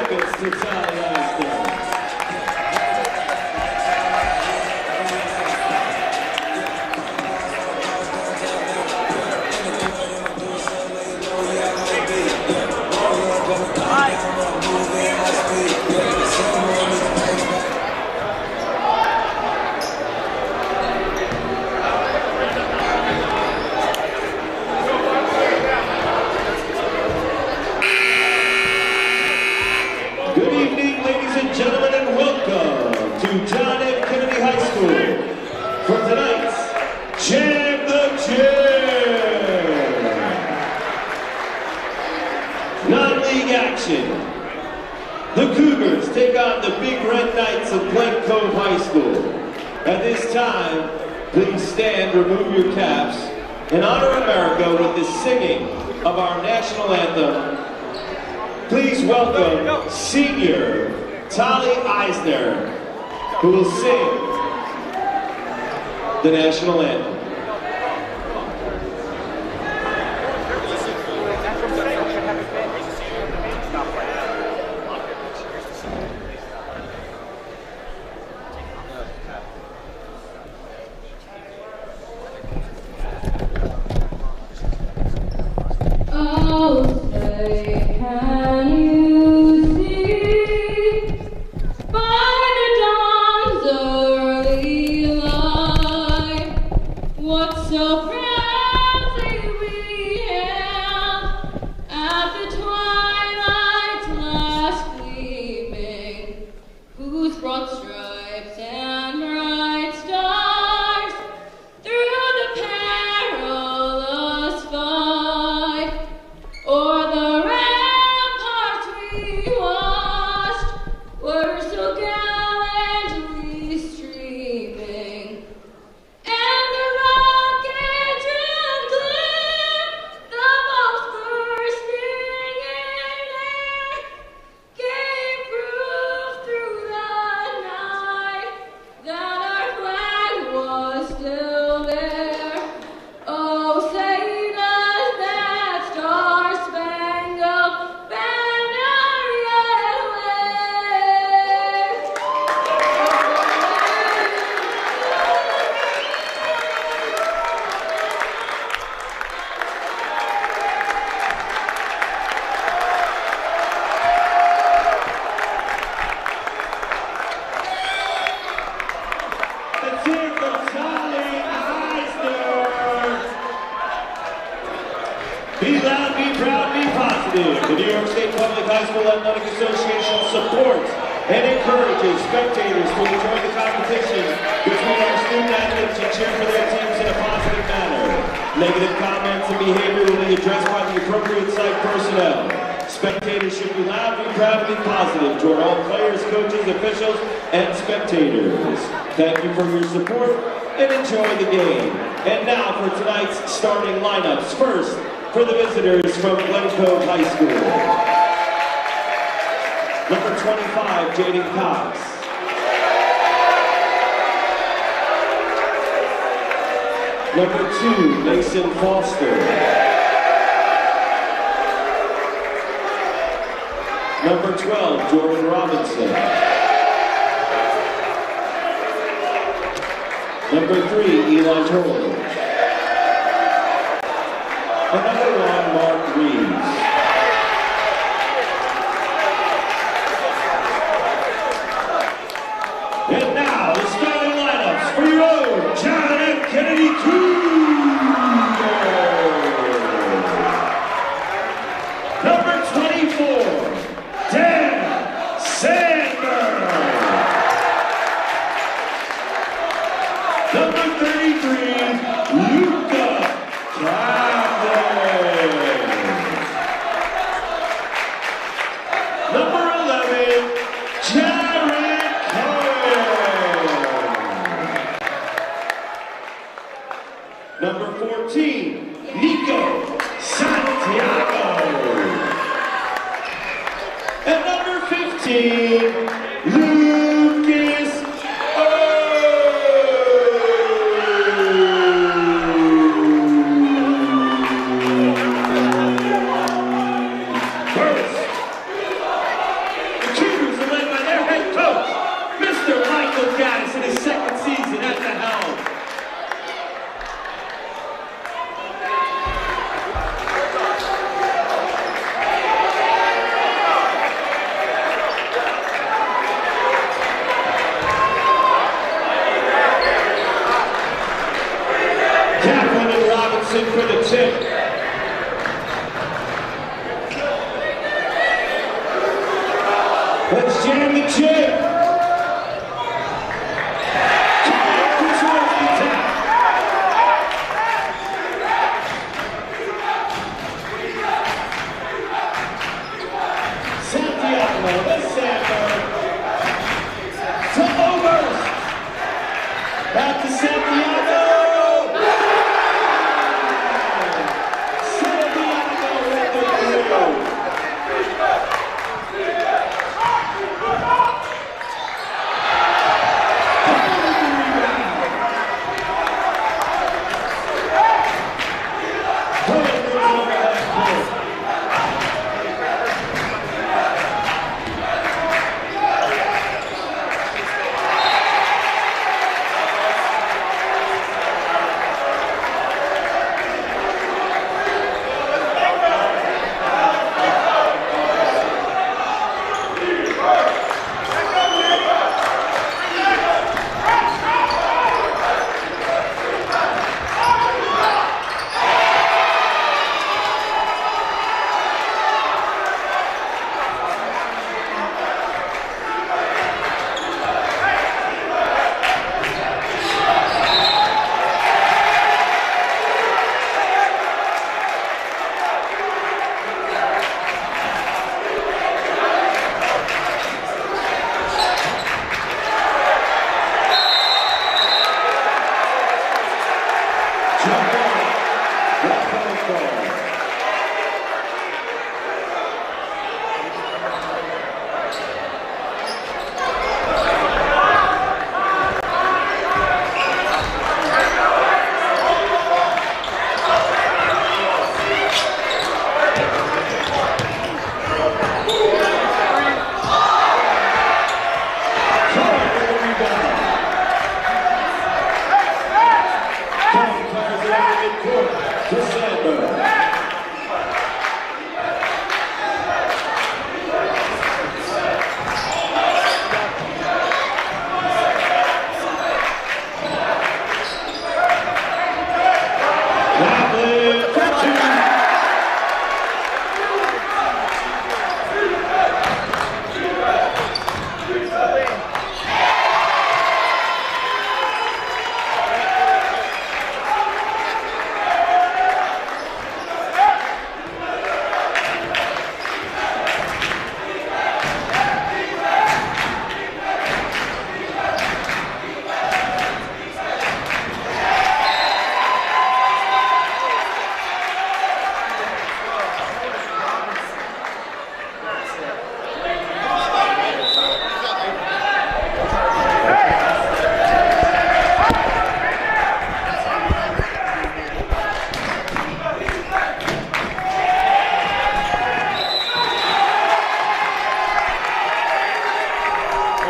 Lucas to Tali Eisner. Good evening, ladies and gentlemen, and welcome to John F. Kennedy High School for tonight's Jam the Jam non-league action. The Cougars take on the Big Red Knights of Glen Cove High School. At this time, please stand, remove your caps, and honor America with the singing of our national anthem. Please welcome senior Tali Eisner, who will sing the national anthem. Oh, say, can you see by the dawn's early light what so proudly we hailed at the twilight's last gleaming, whose broad stripes and bright stars through the perilous fight o'er the ramparts we watched were so gallantly streaming, and the rockets drew clear, the bombs bursting in air, gave proof through the night that our flag was still there. Oh, say does that star-spangled banner yet wave? Let's hear it for Tali Eisner. Be loud, be proud, be positive. The New York State Public High School Athletic Association supports and encourages spectators to enjoy the competition between our student athletes and cheer for their teams in a positive manner. Negative comments and behavior will be addressed by the appropriate site personnel. Spectators should be loud, be proud, and be positive toward all players, coaches, officials, and spectators. Thank you for your support and enjoy the game. And now for tonight's starting lineups. First, for the visitors from Glen Cove High School. Number 25, Jaden Cox. Number 2, Mason Foster. Number 12, Jordan Robinson. Number 3, Eli Turtle. And number 1, Mark Reeves. And now, the starting lineups for your own John F. Kennedy Cougars. Number 24, Dan Sandberg. Number 33, Luca Camden. Number 11, Jared Cohen. Number 14, Nico Santiago. And number 15, Lucas First, Let's jam the chick. Controls the attack. Santiago, the Sandberg. To Overs. Back to Santiago. Santiago with the throw.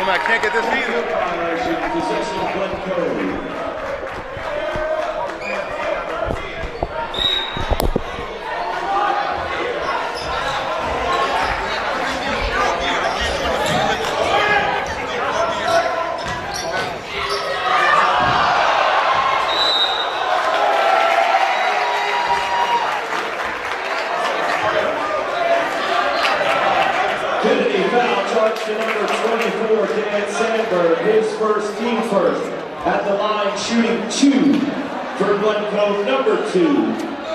I can't get this either. Possession of Glencoe. Kennedy foul charge to number 24, Dan Sandberg, his first, team first, at the line shooting 2 for Glencoe, number 2,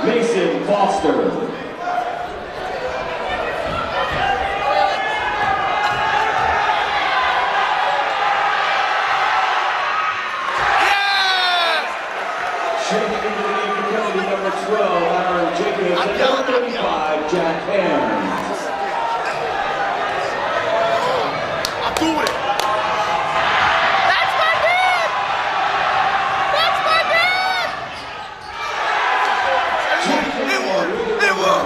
Mason Foster. Checking into the game for Kennedy, number 12, Aaron Jacobs, and number 35, Jack Ham. Do it! That's my man! That's my man! It will!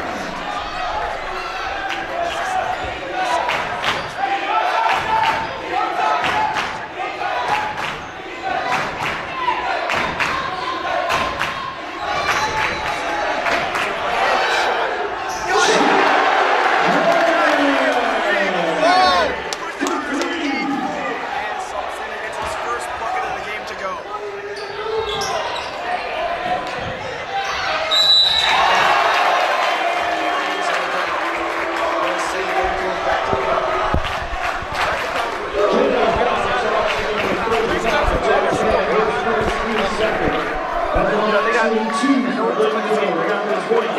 shooting 2 for Lincoln, number 20,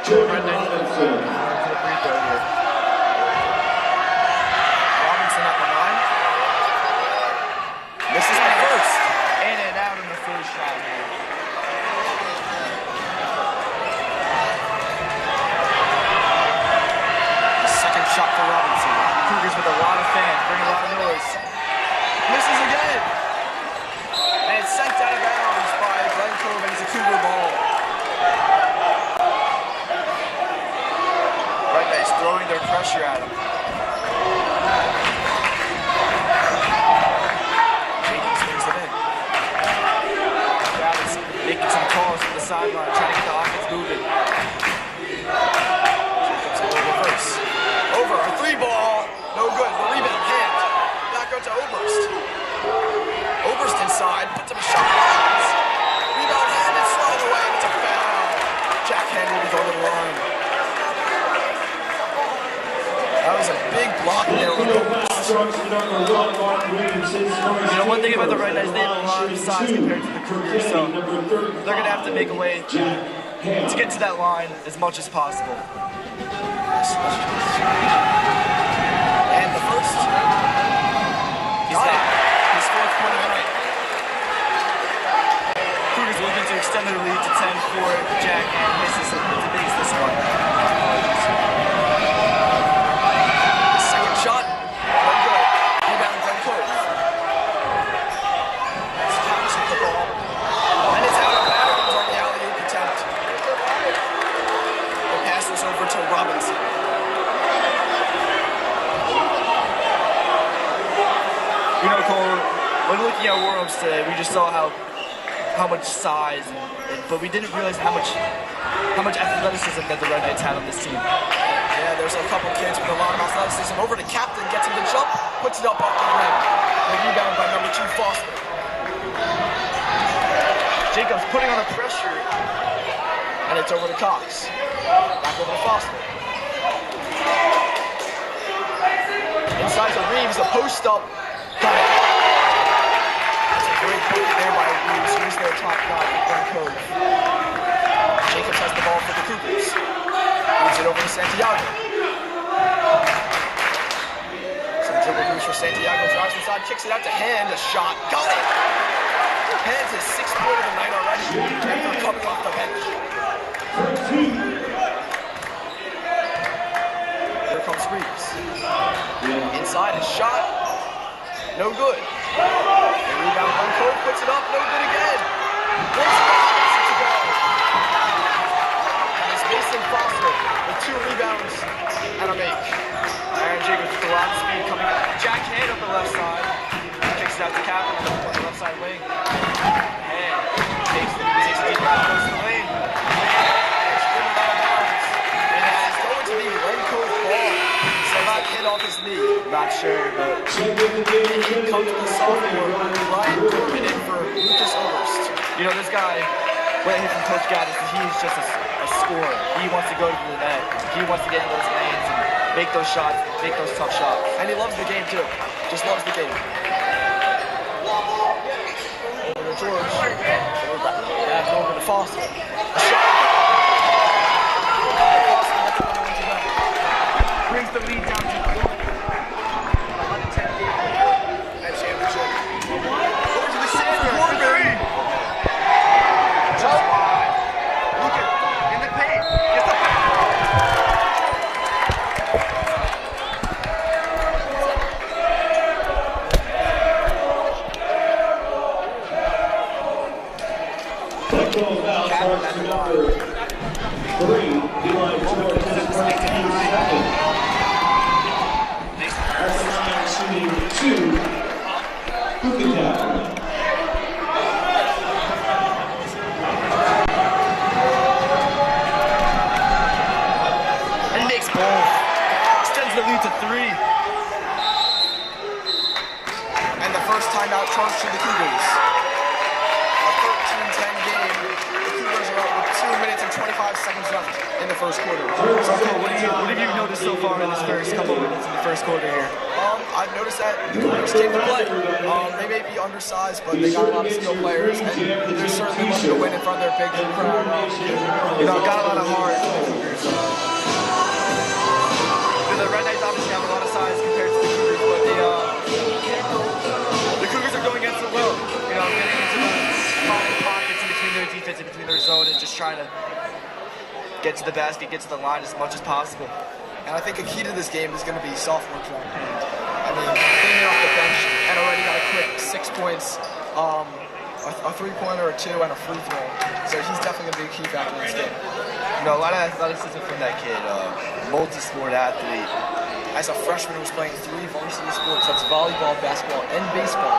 Jordan Robinson. Robinson at the line. This is the first. In and out in the first shot here. Second shot for Robinson. Cougars with a lot of fans, bringing a lot of noise. Misses again. And it's sent out of bounds by Glenn Cove, and it's a Cougar ball. Right guys throwing their pressure at him. Jenkins brings it in. Dallas making some calls from the sideline, trying to get the offense moving. Jacobs will reverse. Over a 3-ball. No good. The rebound hand. Back out to Oberst. Oberst inside. Puts up a shot. Rebound hand and slide away. It's a foul. Jack Henry was over the line. That was a big block there. You know, one thing about the Red Knights, they have a lot of size compared to the Cougars, so they're going to have to make a way to get to that line as much as possible. And the first. He's got his 4th point of the night. Cougars looking to extend their lead to 10 for Jack, and misses this one. Second shot. No good. Rebound Glenn Cove. Stops at the ball. And it's out of bounds on the alley-oop attempt. The pass was over to Robinson. You know, Cole, when looking at Worms today, we just saw how much size, but we didn't realize how much athleticism that the Red Knights had on this team. Yeah, there's a couple kids with a lot of athleticism. Over to Captain, gets him to jump, puts it up off the rim. The rebound by number 2, Foster. Jacobs putting on the pressure, and it's over to Cox. Back over to Foster. Inside to Reeves, a post up. Got it. That's a great bucket there by Reeves. He's their top guy for Glenn Cove. Jacobs has the ball for the Cougars. Moves it over to Santiago. Some dribble moves for Santiago. Drives inside, kicks it out to Hand. A shot. Got it! Hand's his 6th point of the night already. And they're coming off the bench. Here comes Reeves. Inside, a shot. No good. The rebound, Glenn Cove puts it up. No good again. Robinson to go. And it's Mason Foster with 2 rebounds and a make. Aaron Jacobs with a lot of speed coming up. Jack Hand up the left side. Kicks it out to Captain on the left side wing. And takes it deep down, goes to the lane. And it's driven out of bounds. And it's going to be Glenn Cove ball. So not hit off his knee. Not sure, but in comes the sophomore, Ryan Dorman in for Lucas Oberst. You know, this guy, what I hear from Coach Gaddis, he's just a scorer. He wants to go to the net. He wants to get in those lanes and make those shots, make those tough shots. And he loves the game, too. Just loves the game. Over to George. Back over to Foster. A shot. Foster gets another one to go. Brings the lead down to 1. Starts to number 3, Eli George, second. At the line, shooting 2, Buchanan. And makes both. Extends the lead to 3. And the first timeout charge to the Cougars. A 13-10 game. The Cougars are up with 2 minutes and 25 5 seconds left in the first quarter. So, Cole, what have you noticed so far in this first couple of minutes in the first quarter here? I've noticed that the Cougars came to play. They may be undersized, but they got a lot of skill players, and they're certainly looking to win in front of their big crowd. Got a lot of heart for the Cougars. The Red Knights obviously have a lot of size compared to the Cougars, but the Cougars are going against it well. Getting into the pockets in between their defense, in between their zone, and just trying to get to the basket, get to the line as much as possible. And I think a key to this game is going to be sophomore John Hand. I mean, came in off the bench and already got a quick 6 points, a three-pointer, a 2, and a free throw. So he's definitely going to be a key factor in this game. A lot of athleticism from that kid, multi-sport athlete. As a freshman who's playing 3 varsity sports, that's volleyball, basketball, and baseball.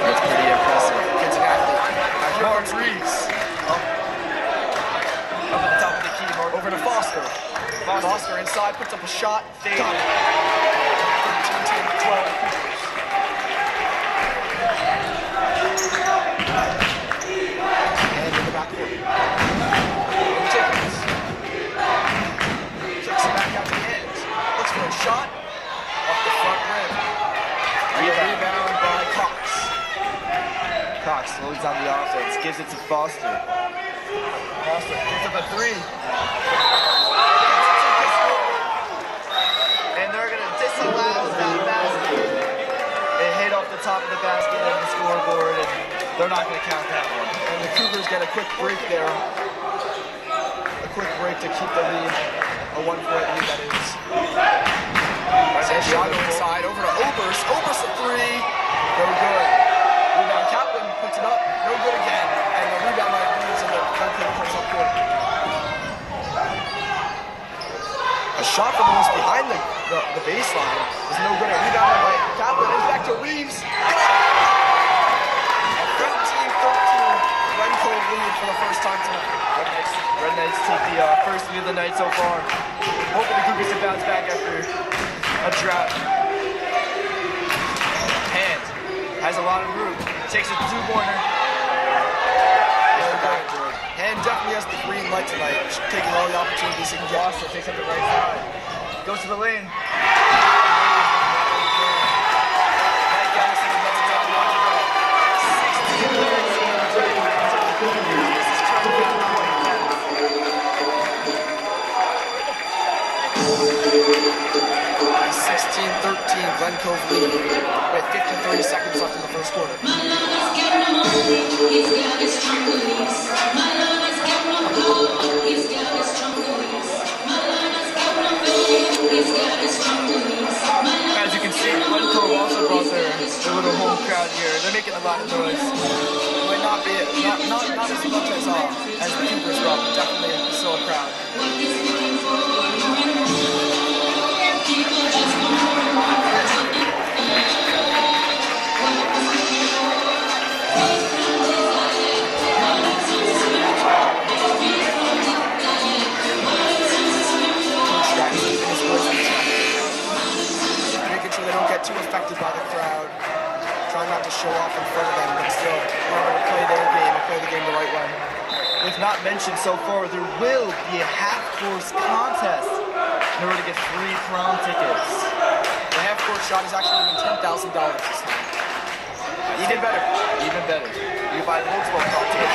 That's pretty impressive. Kid's an athlete. Now here comes Reeves. Up at the top of the key, Mark. Over to Foster. Foster inside, puts up a shot. Fade. Got it. 13-12 Cougars. And in the backcourt. Jenkins. Kicks it back out to the end. Looks for a shot. Off the front rim. Rebound by Cox. Cox slows down the offense, gives it to Foster. Foster picks up a 3. And they're going to disallow that basket. It hit off the top of the basket and the scoreboard, and they're not going to count that one. And the Cougars get a quick break there. A quick break to keep the lead. A 1-point lead, that is. Santiago inside, over to Obers. Obers a 3. No good. Rebound Kaplan puts it up. No good again. And the rebound by Reeves and the Franklin comes up good. A shot from almost behind the baseline is no good. A rebound by Kaplan is back to Reeves. A 13-13 Glencoe lead for the first time tonight. Red Knights take the first lead of the night so far. Hoping the Cougars can bounce back after a drought. Hand has a lot of room. Takes a 2-pointer. And definitely has the green light tonight, taking all the opportunities he can get. Foster takes up the right side. Goes to the lane. Glen Cove lead with 30 seconds left in the first quarter. My love is getting on, he's got his strong beliefs. My love is getting on cold, he's got his strong beliefs. My love is getting on faith, he's got his strong beliefs. As you can see, Glen Cove also brought their little home crowd here. They're making a lot of noise. It might not be not as much as the Cougars brought, but definitely still a crowd. What he's looking for, people just want more. Too affected by the crowd, trying not to show off in front of them, but still remember to play their game and play the game the right way. We've not mentioned so far, there will be a half-course contest in order to get free prom tickets. The half-court shot is actually even $10,000 this time. Even better. Even better. You can buy multiple prom tickets.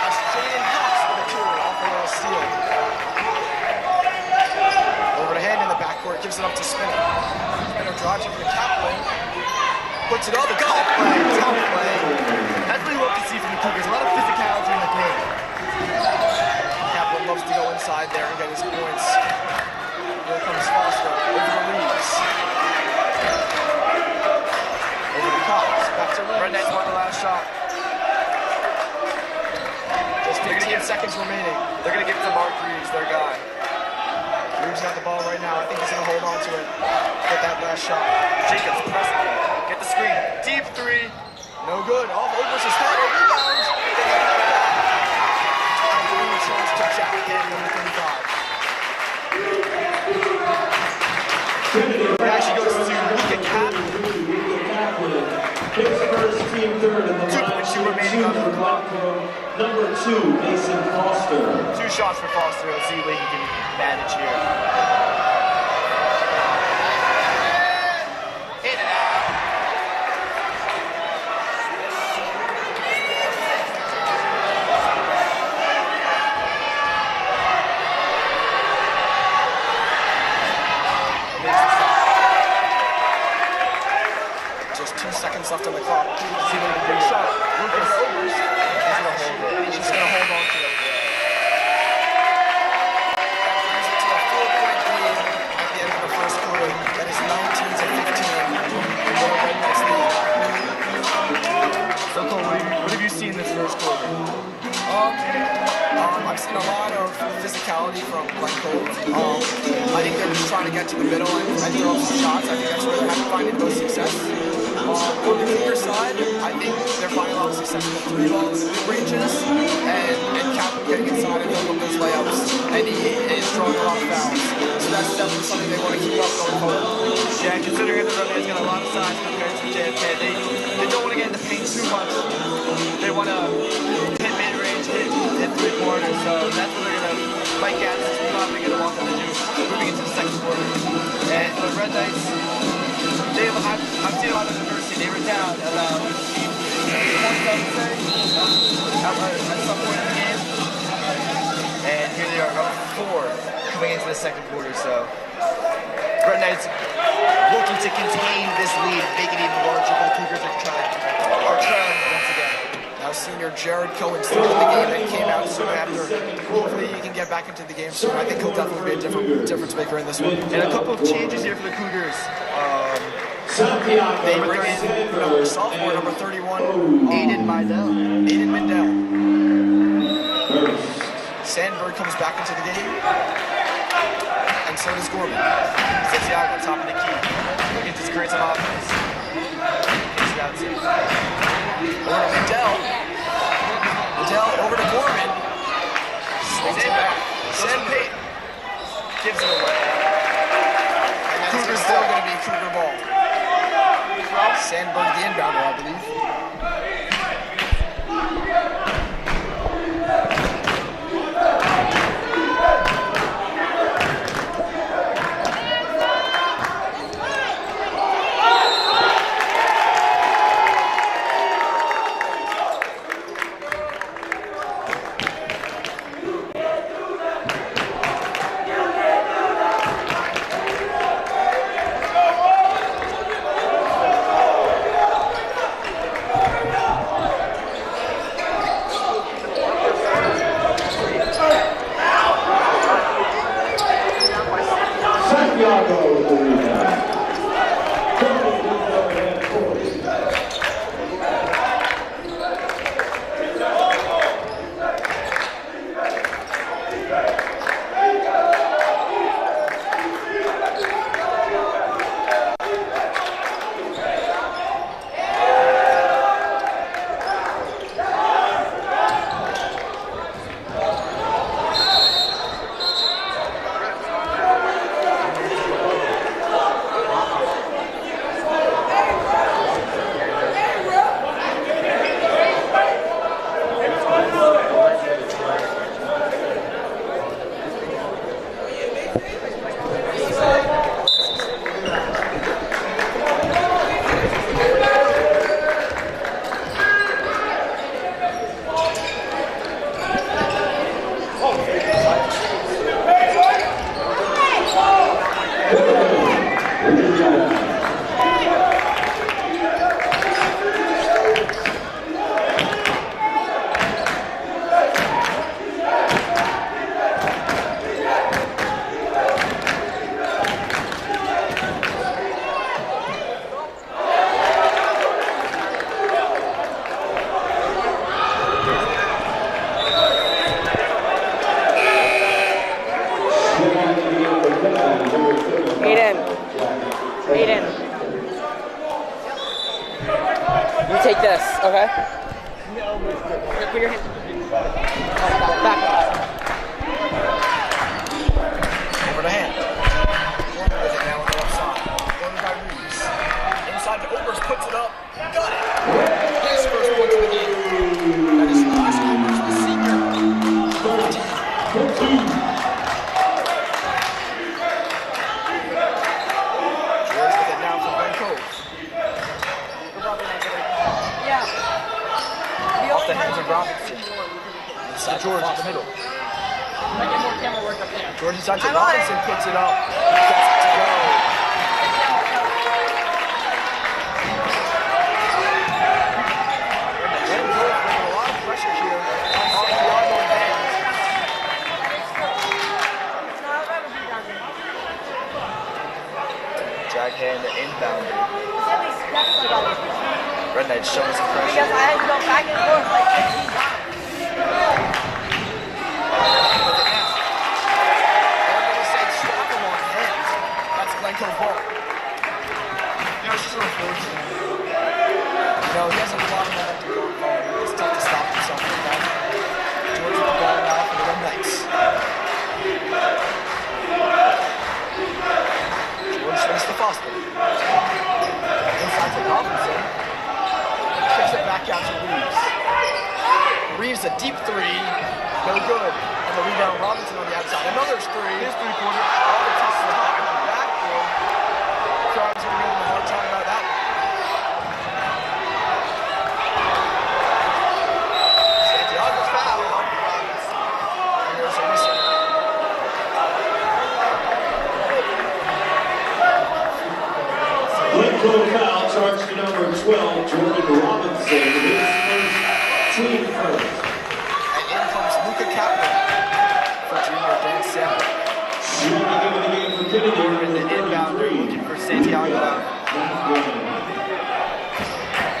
That's Jaden Cox with a 2 off a little steal. Over to Hand in the backcourt, gives it up to Spinner. Spinner drives over to Kaplan, puts it up, top play. That's what we love to see from the Cougars. A lot of physicality in the paint. Kaplan loves to go inside there and get his points. Here comes Foster, over to Reeves. Over to Cox, back to Reeves. Red Knights won the last shot. Just 15 seconds remaining. They're going to give it to Mark Reeves, their guy. Reeves got the ball right now. I think he's going to hold on to it. Get that last shot. Jacobs pressing it. Get the screen. Deep 3. No good. Off Obers' head. A rebound. A chance to jack in number 35. It actually goes to Luka Kaplan. 2.2 remaining substitute for Glencoe, number 2, Mason Foster. 2 shots for Foster. Let's see what he can manage here. In and out. Just 2 seconds left on the clock. See the big shot. Lucas Overs. He's gonna hold it. He's gonna hold on to it. That brings it to a 4-point lead at the end of the first quarter. That is 19-15. For the Red Knights lead. So Cole, what have you seen this first quarter? I've seen a lot of physicality from Glencoe. I think they're just trying to get to the middle and throw up some shots. I think that's where they're having finding most success. On the Cougar side, I think they're finding a lot of success with the 3 balls in the mid-ranges and Kaplan getting inside and throwing up those layups. And he is throwing a lot of fouls. So that's definitely something they want to keep up going forward. Yeah, considering the Red Knights got a lot of size compared to JFK, they don't want to get in the paint too much. They want to hit mid-range, hit 3-quarters, so that's what they're going to fight at. This is probably going to want them to do moving into the second quarter. And the Red Knights, I've seen a lot of diversity. They were down about 8 points, I would say, at some point in the game. And here they are, up 4 coming into the second quarter, so Red Knights looking to contain this lead, make it even larger, but the Cougars are trailing once again. Now senior Jared Cohen still in the game and came out soon after. Hopefully he can get back into the game soon. I think he'll definitely be a difference maker in this one. And a couple of changes here for the Cougars. They bring in sophomore number 31, Aiden Mindell. Sandberg comes back into the game. And so does Gorman. Santiago, top of the key. Looking to create some offense. Gets it outside. Over to Mindell. Mindell over to Gorman. Swings it back. Sandberg gives it away. And then Cougar's still going to be Cougar ball. Sandberg the inbounder, I believe. Santiago with the rebound. Aiden. You take this, okay? Here, put your hand. Back up. Over to hand. Gorman with it now on the left side. Gorman by Reeves. Inside to Overs, puts it up. Got it. His first point of the game. George inside to Robinson, puts it up, gets it to go. Red Bull putting a lot of pressure here on Santiago and Haynes. Jag hand inbound. Red Knights showing some pressure. Because I had to go back and forth like 15 times. Glencoe ball. You know, it's just unfortunate. You know, he has a lot of momentum going forward. It's tough to stop himself like that. George with the ball now for the Red Knights. George swings to Foster. Inside to Robinson. Kicks it back out to Reeves. Reeves a deep three. No good. And the rebound, Robinson on the outside. Another three. His three-pointer. All the tosses back in the backboard. Crowd's gonna give him a hard time about that one. Santiago's foul. And there's a whistle. Glencoe foul, charge to number 12, Jordan Robinson, his first team first. And in comes Luka Kaplan for junior Dan Samuel. Shooting into the game for Kennedy. Gordon, the inbounder, looking for Santiago out.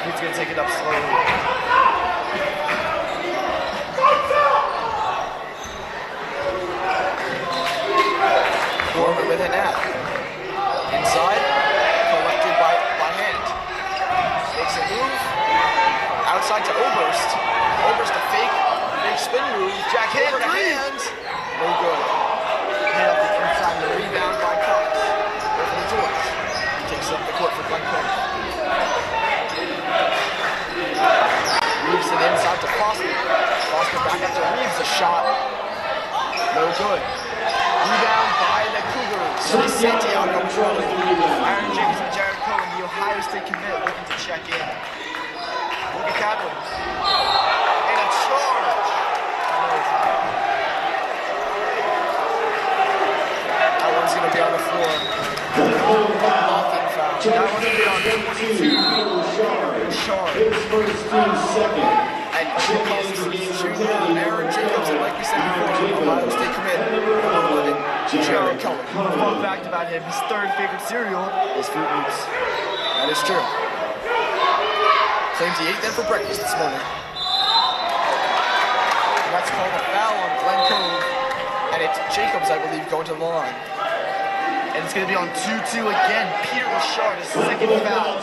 He's going to take it up slowly. Gordon with an ad. Inside, collected by hand. Makes a move. Outside to Oberst. Oberst a fake spin move. Jack hand to hands. No good. Hit up the inside, the rebound by Cox. Over to George. He takes up the court for Glencoe. Reeves it inside to Foster. Foster back after Reeves a shot. No good. Rebound by the Cougars. Santiago controlling. Aaron Jacobs and Jared Cohen, the Ohio State commit, looking to check in. Look at Kaplan. And a charge. That one's going to be on the floor. Nothing foul. That one's going to be on 22. Shard. His first team second. And Aaron Jacobs, and like we said before, Ohio State commit. Number 11, Jared Cohen. Fun fact about him, his third favorite cereal is Fruit Loops. That is true. Claims he ate them for breakfast this morning. And that's called a foul on Glencoe. And it's Jacobs, I believe, going to the line. And it's going to be on 2-2 again. Peter Richard, his second foul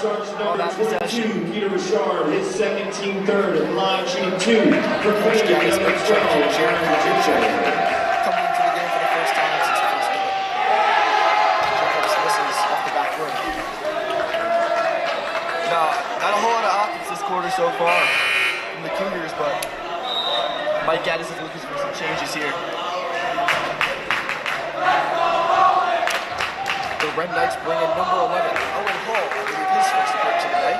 on that possession. Peter Richard, his second, team third, and line shooting 2 for Coach Kennedy, Gaddis number makes 12, Jared Aaron coming into the game for the first time since the first minute. Jacobs misses off the back rim. No, not a whole lot of offense this quarter so far from the Cougars, but Mike Gaddis is looking for some changes here. The Red Knights bring in number 11, Owen Hall, I believe his first appearance of the night.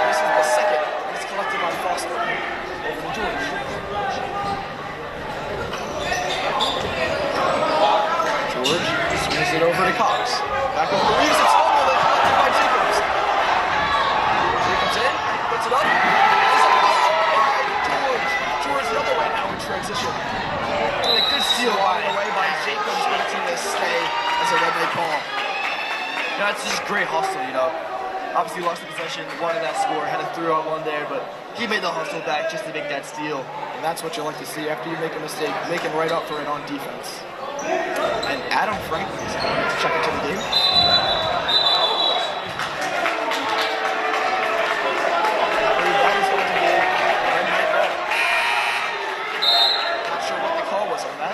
This is the second. It's collected by Foster. Over to George. George swings it over to Cox. Back over to Reeves. It's fumbled and collected by Jacobs. Jacobs in, puts it up. It's a block by George. George the other way now in transition. And a good steal on the way by Jacobs, but it's going to stay As a Red Knight ball. You know, it's just great hustle, you know. Obviously lost the possession, wanted that score, had a 3-on-1 there, but he made the hustle back just to make that steal. And that's what you like to see after you make a mistake, making right up for it on defense. And Adam Franklin is going to check into the game. That is going to be a Red Knight ball. Not sure what the call was on that.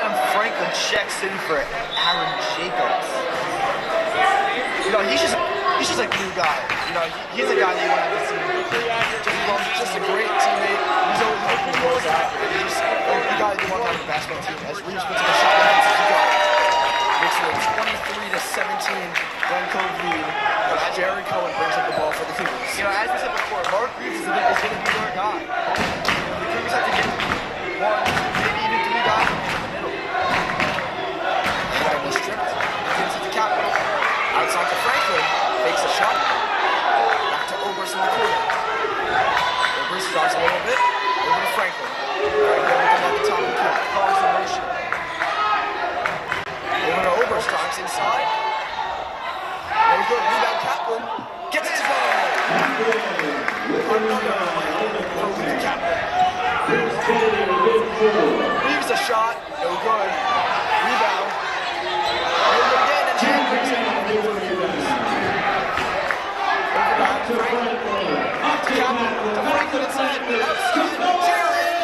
Adam Franklin checks in for Aaron Jacobs. You know, he's just a new guy. You know, he's a guy that you want to see. Just a great teammate. He's always helping goals out. He's the guy that you want to have on the basketball team. As Reeves puts in a shot and hits it to go. Makes it a 23-17 Glencoe lead. But Jared Cohen brings up the ball for the Cougars. You know, as we said before, Mark Reeves is going to be their guy. The Cougars have to get shot, no good. Rebound. No good again, and Jack brings it home for the Cougars. Over back to Franklin. Up to Captain. To Franklin inside. Outside. Jared.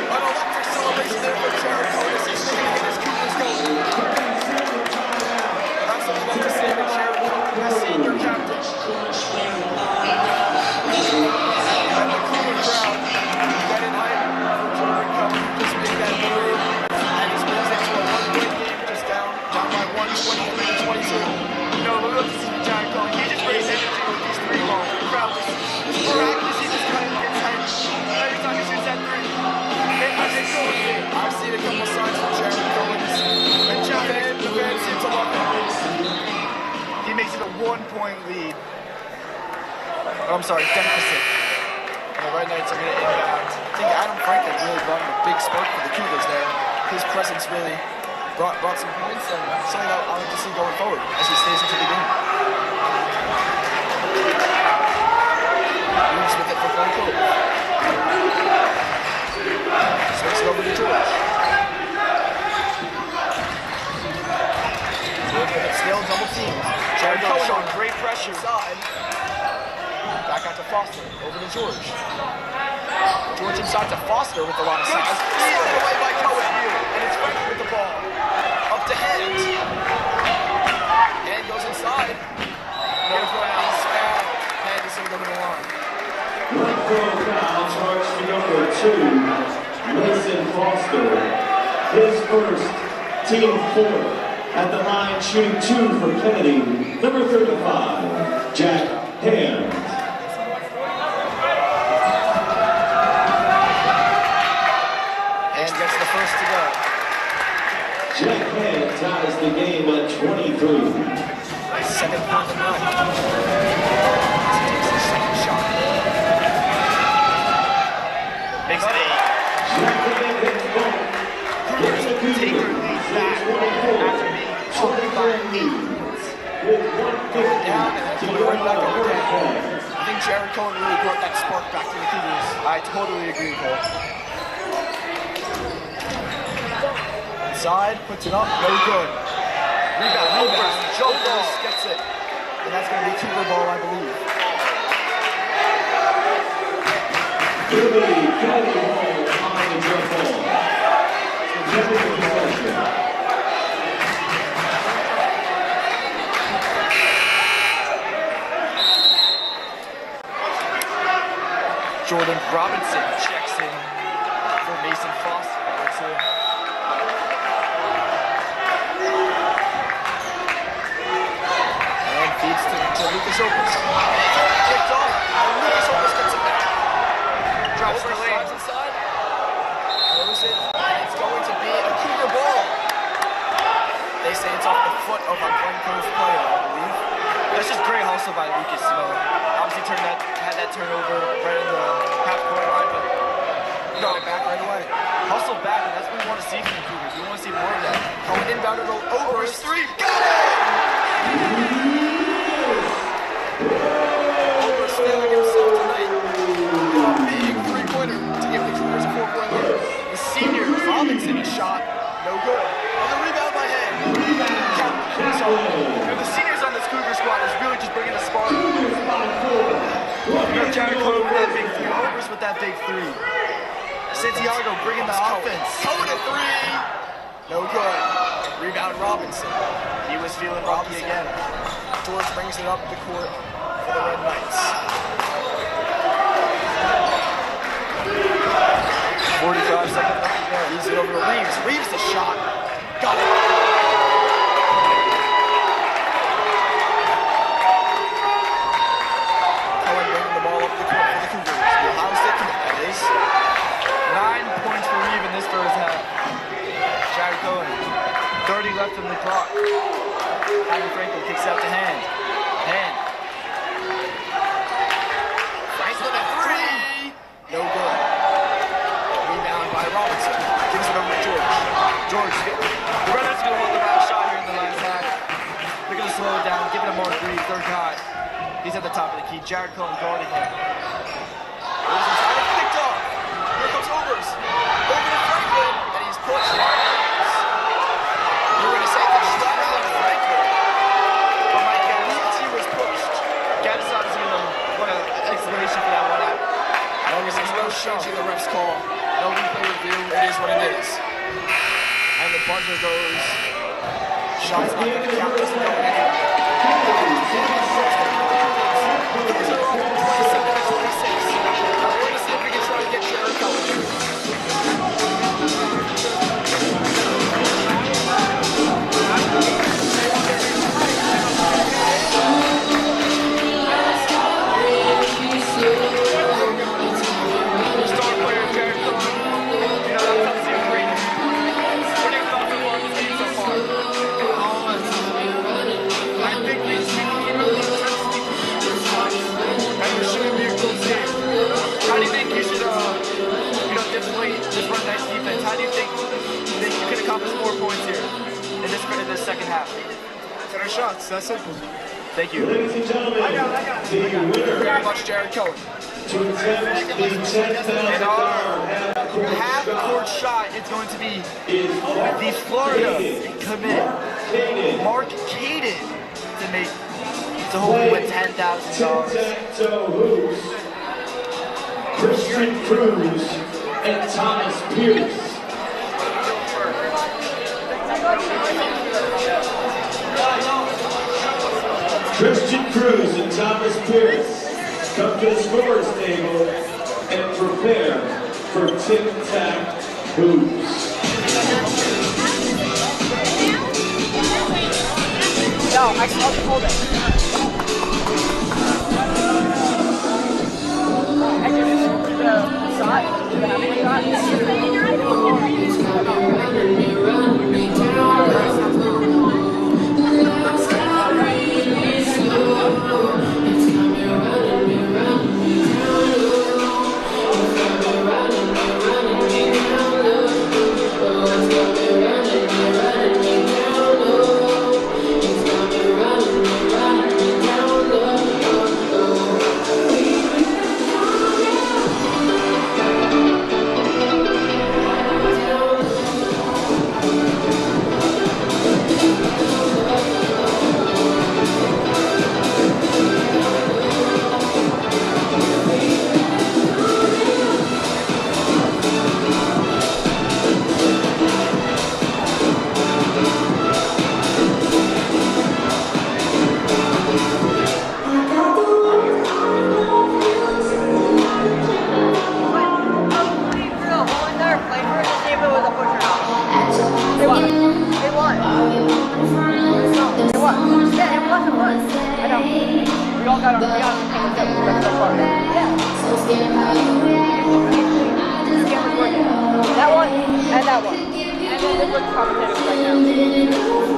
An electric celebration there for Jared Cohen. He's trying to get his Cougars going. That's what we love to see with Jared Cohen, the senior captain. And the Cougar crowd got in hype for Jared Cohen just being that three. And he's brings it to a one-point game, just down by 1, 23-22. You know, we love to see Jared Cohen. He just brings energy with these three balls. The crowd is miraculous. He just kind of gets hyped every time he shoots that three. I've seen a couple signs from Jared Cohen. And the fans seem to love him. He makes it a 1-point lead. Oh, I'm sorry, deficit. And the Red Knights are going to inbound. I think Adam Franklin really brought a big spark for the Cougars there. His presence really brought some points and something that I like to see going forward as he stays into the game. Moves with it for Glen Cove. Swings it over to George. George with it still double teamed. Jared Cohen on great pressure. Inside. Back out to Foster. Over to George. George inside to Foster with a lot of size. Slid away by Cohen. And it's Franklin with the ball. Up to Hand. Hand goes inside. No foul. Hand is going to go to the line. One foul charged to number 2, Mason Foster. His first, team 4. At the line, shooting 2 for Kennedy. Number 35, Jack Hand. And gets the first to go. Jack Hand ties the game at 23. Second point of the night. Takes the second shot. Makes it 8. Jack Hand hits both. Gets the Take their Cougars lead to back 24. after being up by 8. With 150 Down and then to coming right back up go. again. I think Jared Cohen really brought that spark back to the Cougars. I totally agree, Cole. Inside, puts it up, no good. Rebound, Joe Ball gets it. And that's going to be a Cougar ball, I believe. Billy Kelly Hall on the jump ball. Kelly with possession. Jordan Robinson checks in for Mason Foster. That's it. And feeds to Lucas Opus. Kicked off, and Lucas Opus gets it back. Drops the Opus lane. drives inside. Throws it, and it's going to be a Cougar ball. They say it's off the foot of a Glen Cove player, I believe. That's just great hustle by Lucas. Obviously had that turnover right in the half-court line, but Got it back right away. hustle back, and that's what we want to see from the Cougars. We want to see more of that. Cohen inbounded over his three. Got it! Over failing himself tonight. A big three-pointer to give the Cougars a 4-point lead. The senior Robinson a shot, no good. And the rebound by Hand. So, the seniors on this Cougar squad is really just bringing the spark. Jared Cohen with that big 3, Overs with that big 3. Santiago bringing the offense. Cohen a three. No good. Rebound Robinson. He was feeling rocky again. George brings it up the court for the Red Knights. 45 seconds left to go. Leaves it over to Reeves. Reeves the shot. Got it. Cohen bringing the ball up the court for the Cougars. The Ohio State commit, that is. 9 points for Reeve in this first half. Jared Cohen, 30 left in the clock. Adam Franklin kicks out to Hand. Hand. Franklin at three. No good. Rebound by Robinson. Gives it over to George. George, the Red Knights are going to want the last shot here in the last half. They're going to slow it down, give it a more breathe, third guy. He's at the top of the key. Jared Cohen guarding him. Goes inside and picked off. Here comes Overs. Over to Franklin, and he's pushed. You were going to say that Steiner than Franklin. But Mike Gaddis, he was pushed. Gaddis obviously going to want an explanation for that one. As long as there's no changing the ref's call, no replay review, it is what it is. And the buzzer goes. Shot's not going to count. Doesn't go anywhere. How do you think that you could accomplish more points here in this second half? 10 shots, that's simple. Thank you. Ladies and gentlemen, the winner Very much Jared Cohen. to attempt the $10,000 half-court shot is going to be is the Florida commit, Caden. Mark Caden, to hold with $10,000. Tic-tac-toe hoops, Christian Cruz and Thomas Pierce. Christian Cruz and Thomas Pierce come to the scorer's table and prepare for tic-tac hoops. No, I'll just hold it. I just the shot, the having that one and that one. And then this looks competitive right now.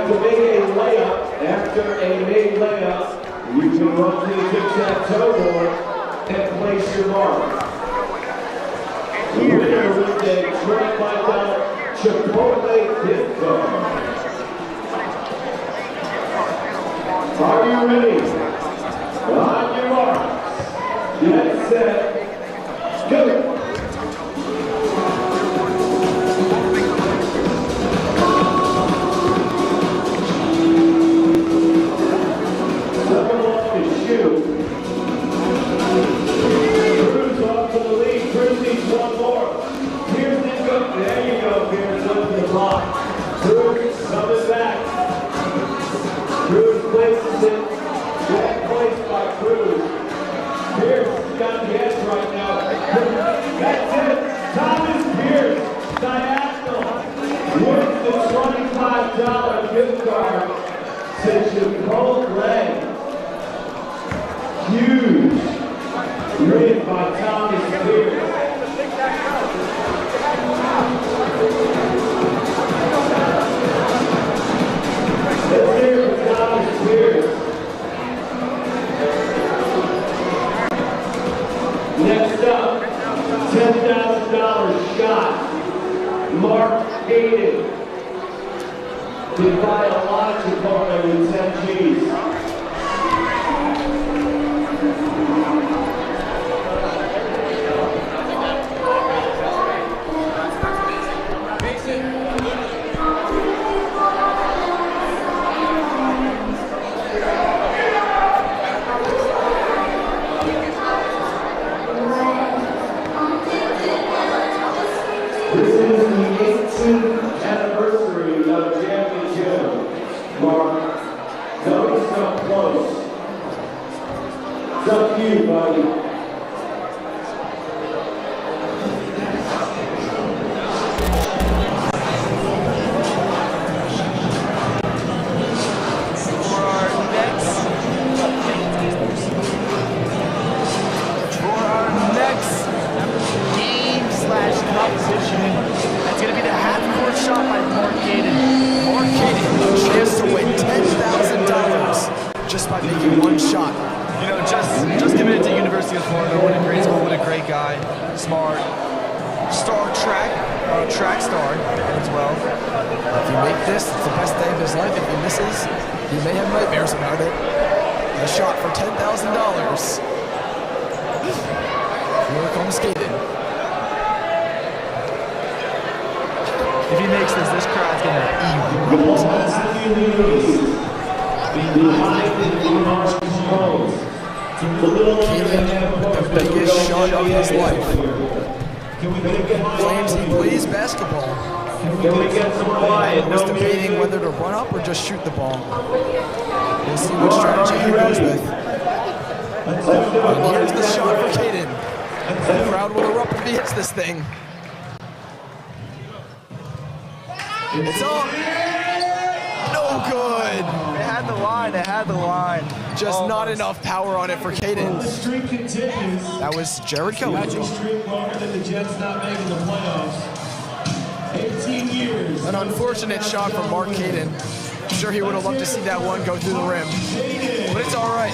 to make a layup. After a made layup, you can run to the tic-tac-toe board and place your mark. The winner with a $25 Chipotle gift card. Are you ready? On your mark. Get set. Go. Cruz off to the lead. Cruz needs one more. Here's the go. There you go, Pierce. Up the block. Cruz coming back. Cruz places it. Good place by Cruz. Pierce got the edge right now. That's it. Thomas Pierce, diagonal, with the $25 gift card to Chipotle. Huge rid by Thomas Pierce. Let's hear it for Thomas Pierce. Next up, $10,000 shot. Mark Hayden. They buy a lot of Chipotle with 10 G's. This is the 18th anniversary of Jamie Jim. Mark, don't come close. It's up to you, buddy. That's going to be the half-court shot by Mark Hayden. Mark Hayden, a chance to win $10,000 just by making one shot. You know, just committed to University of Florida. What a great school, what a great guy. Smart. Track star as well. If you make this, it's the best day of his life. If he misses, he may have nightmares about it. A shot for $10,000. Here comes Hayden. If he makes this crowd's gonna eat. The biggest shot of his life. Claims he plays basketball. Can we get some quiet? Was debating whether to run up or just shoot the ball. We'll see what strategy he goes with. And here's the shot for Hayden. The crowd will erupt if he hits this thing. It's up. No good. They had the line. Just not enough power on it for Hayden. The streak continues. That was Jared The Kovacic. streak longer than the Jets not making the playoffs. 18 years. An unfortunate shot from Mark Hayden. I'm sure he would have loved to see that one go through the rim. But it's all right.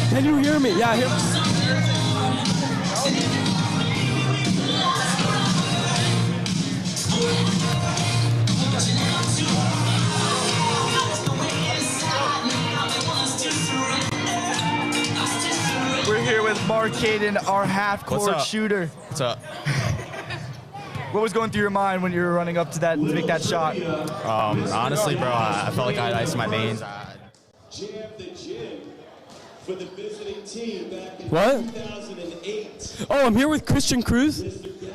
Can you hear me? Yeah, I hear. We're here with Mark Hayden, our half-court shooter. What's up? What was going through your mind when you were running up to that to make that shot? Honestly, bro, I felt like I had ice in my veins. Jam the Gym for the visiting team back in What? 2008. Oh, I'm here with Christian Cruz.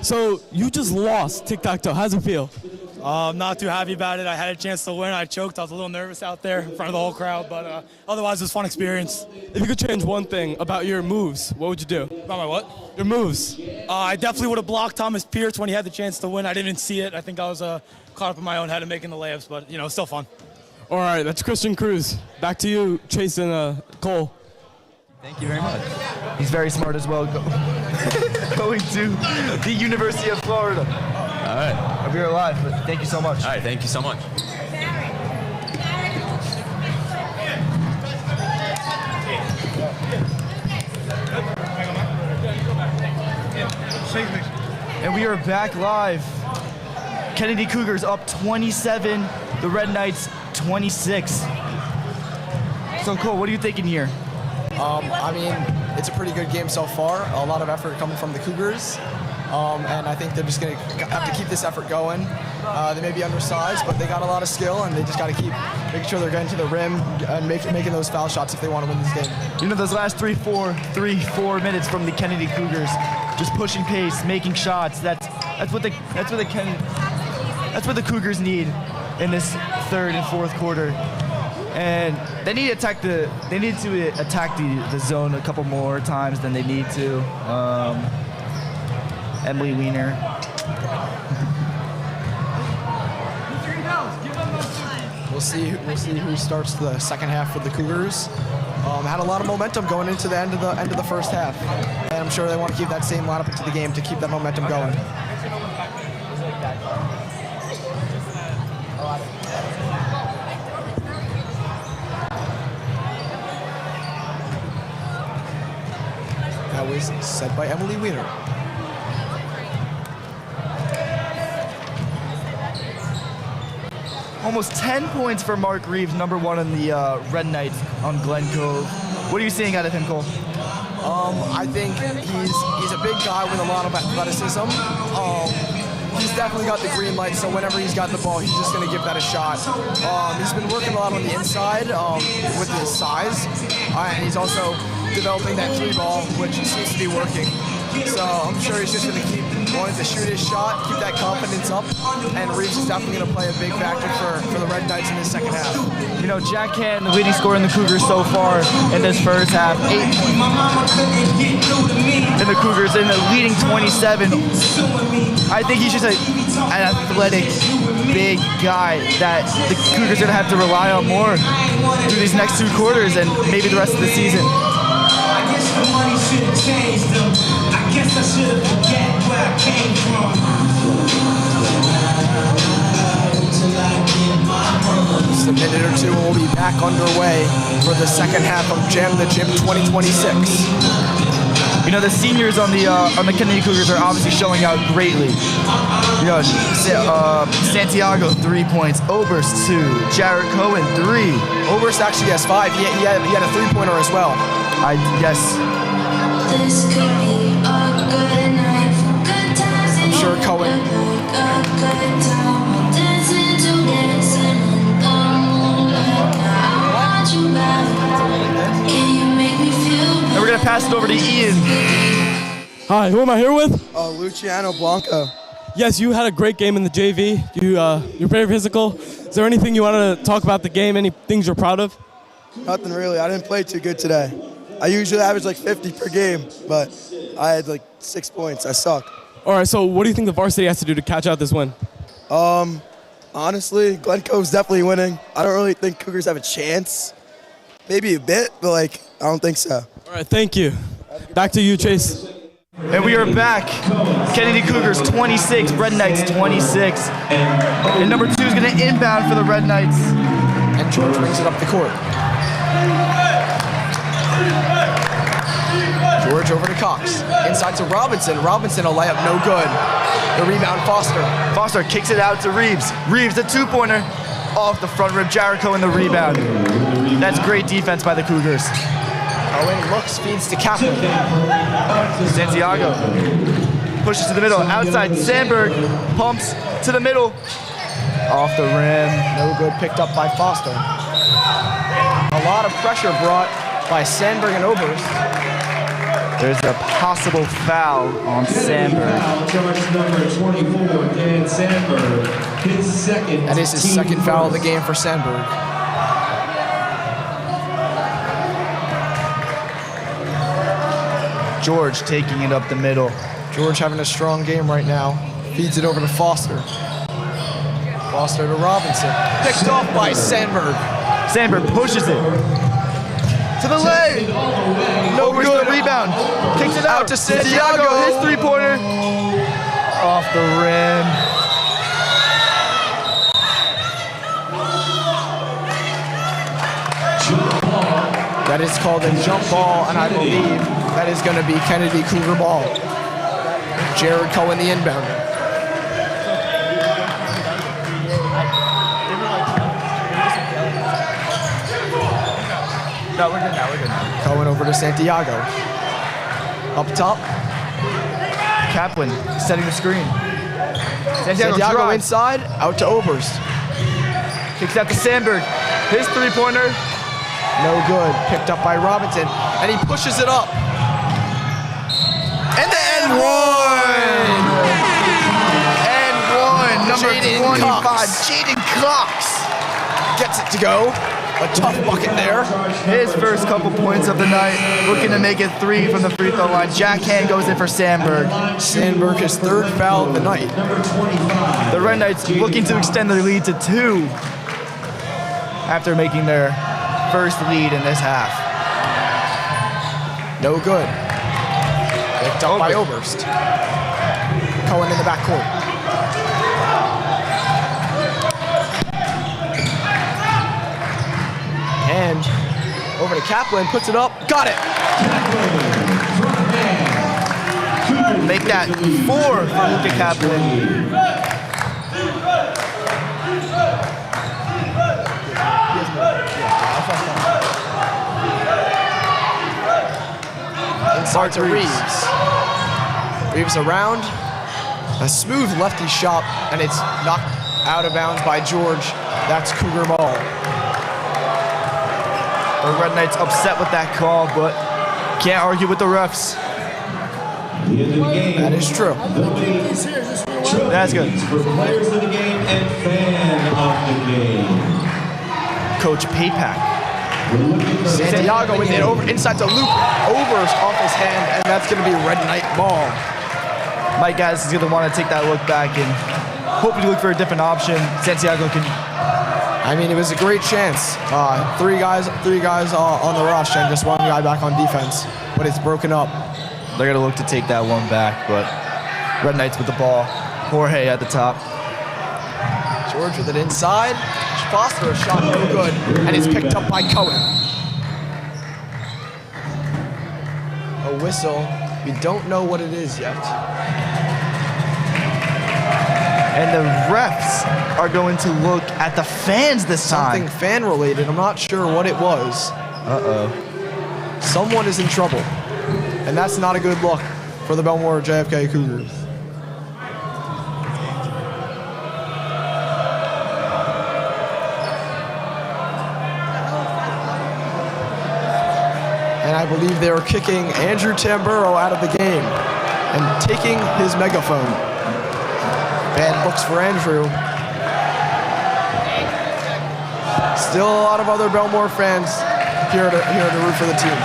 So you just lost tic-tac-toe. How's it feel? Not too happy about it. I had a chance to win. I choked. I was a little nervous out there in front of the whole crowd, but otherwise it was a fun experience. If you could change one thing about your moves, what would you do? About my what? Your moves. I definitely would have blocked Thomas Pierce when he had the chance to win. I didn't see it. I think I was caught up in my own head and making the layups, but, you know, still fun. All right, that's Christian Cruz. Back to you, Chase and Cole. Thank you very much. He's very smart as well. Going to the University of Florida. All right. We're alive, but thank you so much. All right, thank you so much. And we are back live. Kennedy Cougars up 27, the Red Knights 26. So Cole, what are you thinking here? I mean, it's a pretty good game so far. A lot of effort coming from the Cougars. And I think they're just going to have to keep this effort going. They may be undersized, but they got a lot of skill, and they just got to keep making sure they're getting to the rim and making those foul shots if they want to win this game. You know, those last 3-4 minutes from the Kennedy Cougars, just pushing pace, making shots. That's what the Cougars need in this third and fourth quarter. And they need to attack the zone a couple more times than they need to. Emily Weiner. We'll see who starts the second half for the Cougars. Had a lot of momentum going into the end of the first half, and I'm sure they want to keep that same lineup into the game to keep that momentum going. That was said by Emily Weiner. Almost 10 points for Mark Reeves, number 1 in the Red Knights on Glen Cove. What are you seeing out of him, Cole? I think he's a big guy with a lot of athleticism. He's definitely got the green light, so whenever he's got the ball, he's just going to give that a shot. He's been working a lot on the inside with his size, and he's also developing that 3-ball, which seems to be working. So I'm sure he's just going to keep wanting to shoot his shot, keep that confidence up, and Reeves is definitely going to play a big factor for the Red Knights in the second half. You know, Jack Canton, the leading scorer in the Cougars so far in this first half, 8 in the Cougars, in the leading 27. I think he's just an athletic, big guy that the Cougars are going to have to rely on more through these next 2 quarters and maybe the rest of the season. I guess the money should have changed them. I guess I should have forget where I came from. Just a minute or two, and we'll be back underway for the second half of Jam the Gym 2026. You know, the seniors on the Kennedy Cougars are obviously showing out greatly. You know, Santiago 3 points, Oberst 2, Jared Cohen 3. Oberst actually has 5. He had a 3-pointer as well. Yes. This could be a good night for good times. I'm sure Cohen. Dancing to dancing in the moonlight. I want you back. Can you make me feel better? And we're gonna pass it over to Ian. Hi, who am I here with? Luciano Blanco. Yes, you had a great game in the JV. You're very physical. Is there anything you want to talk about the game? Any things you're proud of? Nothing really. I didn't play too good today. I usually average like 50 per game, but I had like 6 points. I suck. All right, so what do you think the varsity has to do to catch out this win? Honestly, Glen Cove's definitely winning. I don't really think Cougars have a chance. Maybe a bit, but like, I don't think so. All right, thank you. Back to you, Chase. And we are back. Kennedy Cougars 26, Red Knights 26. And number 2 is going to inbound for the Red Knights. And George brings it up the court. George over to Cox. Inside to Robinson. Robinson, a layup, no good. The rebound, Foster. Foster kicks it out to Reeves. Reeves, the 2-pointer. Off the front rim, Jericho in the rebound. That's great defense by the Cougars. Owen looks, feeds to Kaplan. Santiago pushes to the middle. Outside, Sandberg pumps to the middle. Off the rim. No good, picked up by Foster. A lot of pressure brought by Sandberg and Oberst. There's a possible foul on Sandberg. Charge number 24, Dan Sandberg. His second. That is his second foul of the game for Sandberg. George taking it up the middle. George having a strong game right now. Feeds it over to Foster. Foster to Robinson. Picked off by Sandberg. Sandberg pushes it to the lane. it out to Santiago. His three-pointer. Off the rim. That is called a jump ball, and I believe that is going to be Kennedy Cougar ball. Jared Cohen, the inbounder. No, we're good now. Cohen over to Santiago. Up top. Kaplan setting the screen. Santiago drives. inside, out to Oberst. Kicks out to Sandberg. His three-pointer. No good. Picked up by Robinson, and he pushes it up. And then one. Number Jaden 25, Cox. Jaden Cox. Gets it to go. A tough bucket there. His first couple points of the night, looking to make it 3 from the free throw line. Jack Hand goes in for Sandberg. Sandberg, his third foul of the night. The Red Knights looking to extend their lead to 2 after making their first lead in this half. No good. Picked up by Oberst. Cohen in the backcourt. And over to Kaplan, puts it up, got it. Make that 4 for Luka Kaplan. Inside to Reeves. Reeves around. A smooth lefty shot, and it's knocked out of bounds by George. That's Cougar ball. The Red Knights upset with that call, but can't argue with the refs. That is true. That's good. For players of the game and fan of the game. Coach Paypack. Santiago with it over inside to Luke. Oberst off his hand, and that's going to be Red Knight ball. Mike Gaddis is going to want to take that look back and hopefully look for a different option. Santiago can. I mean, it was a great chance. Three guys on the rush and just one guy back on defense, but it's broken up. They're going to look to take that one back, but Red Knights with the ball. Jorge at the top. George with it inside. Foster a shot, no good, and it's picked up by Cohen. A whistle. We don't know what it is yet. And the refs are going to look at the fans this time. Something fan related. I'm not sure what it was. Uh-oh. Someone is in trouble. And that's not a good look for the Belmore JFK Cougars. And I believe they are kicking Andrew Tamburo out of the game and taking his megaphone. Bad looks for Andrew. Still a lot of other Belmore fans here to root for the team.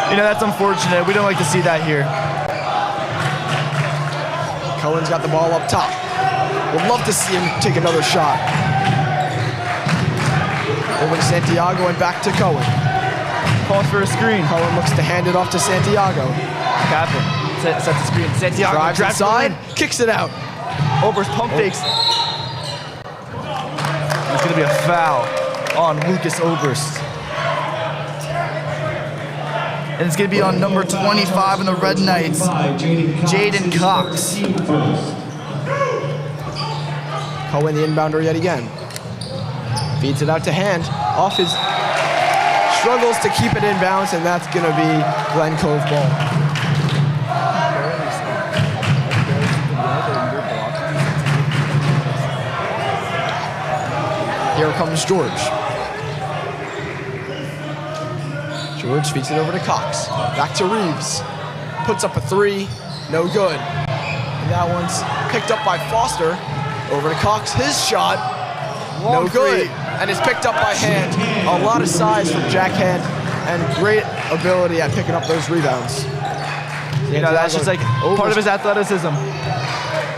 You know, that's unfortunate. We don't like to see that here. Cohen's got the ball up top. Would love to see him take another shot. Over to Santiago and back to Cohen. Calls for a screen. Cohen looks to hand it off to Santiago. Kaplan sets the screen. Santiago Drives inside, kicks it out. Oberst pump fakes. It's going to be a foul on Lucas Oberst. And it's going to be on number 25 in the Red Knights, Jaden Cox. Cohen, the inbounder yet again. Feeds it out to Hand. Off his struggles to keep it in bounds, and that's going to be Glen Cove ball. Here comes George. George feeds it over to Cox. Back to Reeves. Puts up a 3. No good. And that one's picked up by Foster. Over to Cox. His shot. No good. And it's picked up by Hand. A lot of size from Jack Hand and great ability at picking up those rebounds. You know, that's just like part of his athleticism.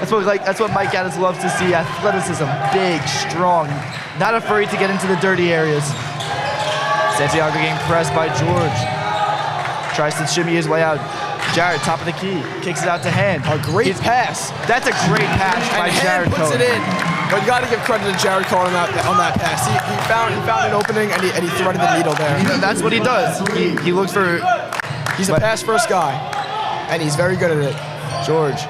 That's what Mike Gaddis loves to see. Athleticism, big, strong, not afraid to get into the dirty areas. Santiago getting pressed by George. Tries to shimmy his way out. Jared, top of the key, kicks it out to Hand. A great pass. That's a great pass by And Jared Hand puts Cohen. it in. But you got to give credit to Jared Cohen on that pass. He found an opening and he threaded the needle there. That's what he does. He looks for. He's a pass first guy, and he's very good at it. George.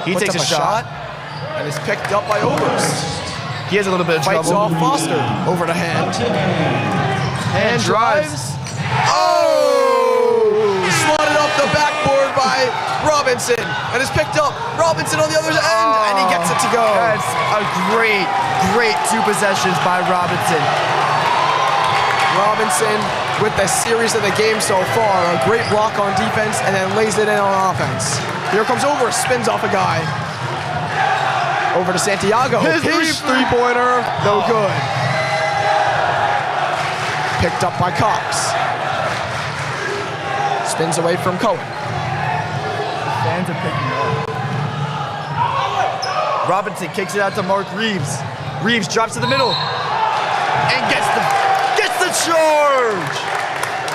He Puts takes up a shot. and is picked up by Oberst. He has a little bit of Fights trouble. off Foster over to Hand. Hand drives. Oh! Slotted up the backboard by Robinson and is picked up. Robinson on the other end, and he gets it to go. That's a great two possessions by Robinson. Robinson with the series of the game so far. A great block on defense and then lays it in on offense. Here comes over, spins off a guy. Over to Santiago. His three-pointer, no good. Picked up by Cox. Spins away from Cohen. Fans are picking up. Robinson kicks it out to Mark Reeves. Reeves drops to the middle and gets the charge.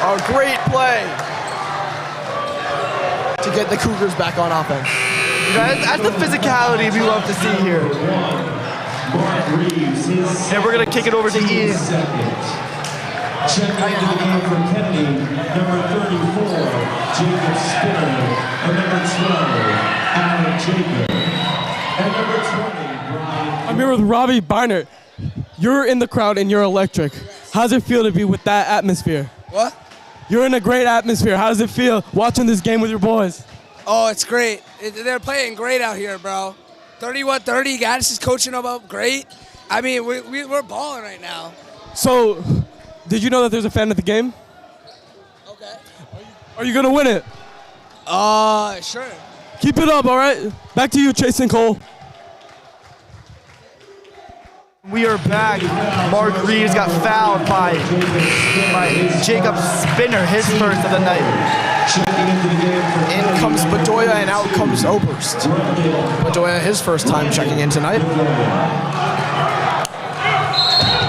A great play to get the Cougars back on offense. That's the physicality we love to see here. And we're gonna kick it over to Ian. Checking into the game for Kennedy, number 34, Jacob Spinner, and number 12, Alan Jacob, and number 20, Brian. I'm here with Robbie Beinert. You're in the crowd and you're electric. How does it feel to be with that atmosphere? What? You're in a great atmosphere. How does it feel watching this game with your boys? Oh, it's great. They're playing great out here, bro. 31-30, Gaddis is coaching them up great. I mean, we're balling right now. So, did you know that there's a fan at the game? Okay. Are you gonna win it? Sure. Keep it up, all right? Back to you, Chase and Cole. We are back. Mark Reeves got fouled by Jacob Spinner, his first of the night. In comes Bedoya and out comes Oberst. Bedoya, his first time checking in tonight.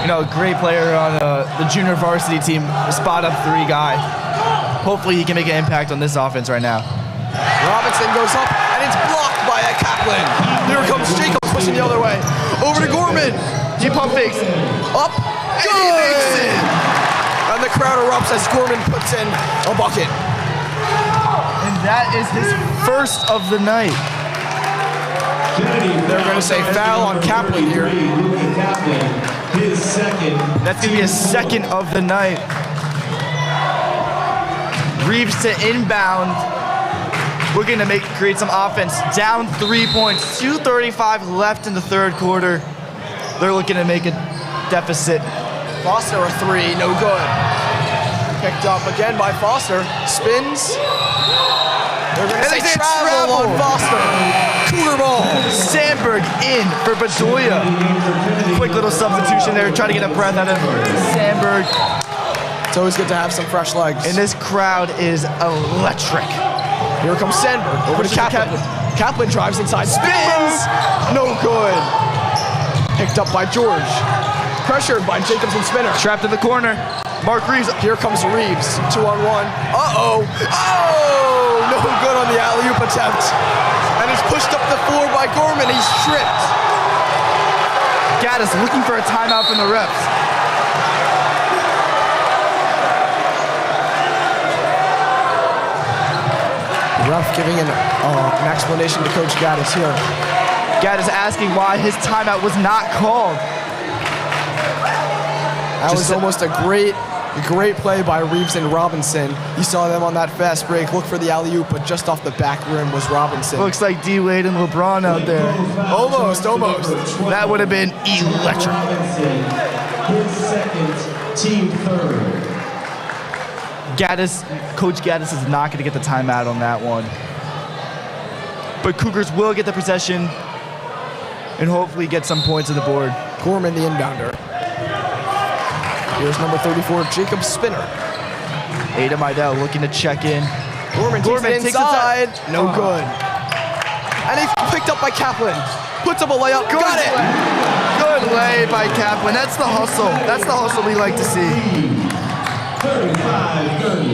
You know, great player on the junior varsity team, spot up three guy. Hopefully he can make an impact on this offense right now. Robinson goes up and it's blocked by a Kaplan. Here comes Jacob pushing the other way. Over to Gorman. He pump fakes. Up. And he makes it. And the crowd erupts as Gorman puts in a bucket. And that is his first of the night. They're going to say foul on Kaplan here. His second. That's going to be his second of the night. Reeves to inbound. Looking to create some offense. Down 3 points. 2:35 left in the third quarter. They're looking to make a deficit. Foster a three, no good. Picked up again by Foster. Spins. They're going to say travel on Foster. Cougar ball. Sandberg in for Bedoya. Quick little substitution there, trying to get a breath out of Sandberg. It's always good to have some fresh legs. And this crowd is electric. Here comes Sandberg over to Kaplan. Kaplan drives inside, spins. No good. Picked up by George. Pressured by Jacobs and Spinner. Trapped in the corner. Mark Reeves. Here comes Reeves. 2-on-1. Uh-oh. Oh! No good on the alley-oop attempt. And it's pushed up the floor by Gorman. He's stripped. Gaddis looking for a timeout from the refs. Ref giving an explanation to Coach Gaddis here. Gaddis asking why his timeout was not called. That was almost a great play by Reeves and Robinson. You saw them on that fast break. Look for the alley-oop, but just off the back rim was Robinson. Looks like D-Wade and LeBron out there. Almost. That would have been electric. His second, team third. Coach Gaddis is not going to get the timeout on that one. But Cougars will get the possession and hopefully get some points on the board. Gorman, the inbounder. Here's number 34, Jacob Spinner. Ada Meidel looking to check in. Gorman takes it inside. No good. And he's picked up by Kaplan. Puts up a layup. Got it. Good made by Kaplan. That's the hustle. That's the hustle we like to see.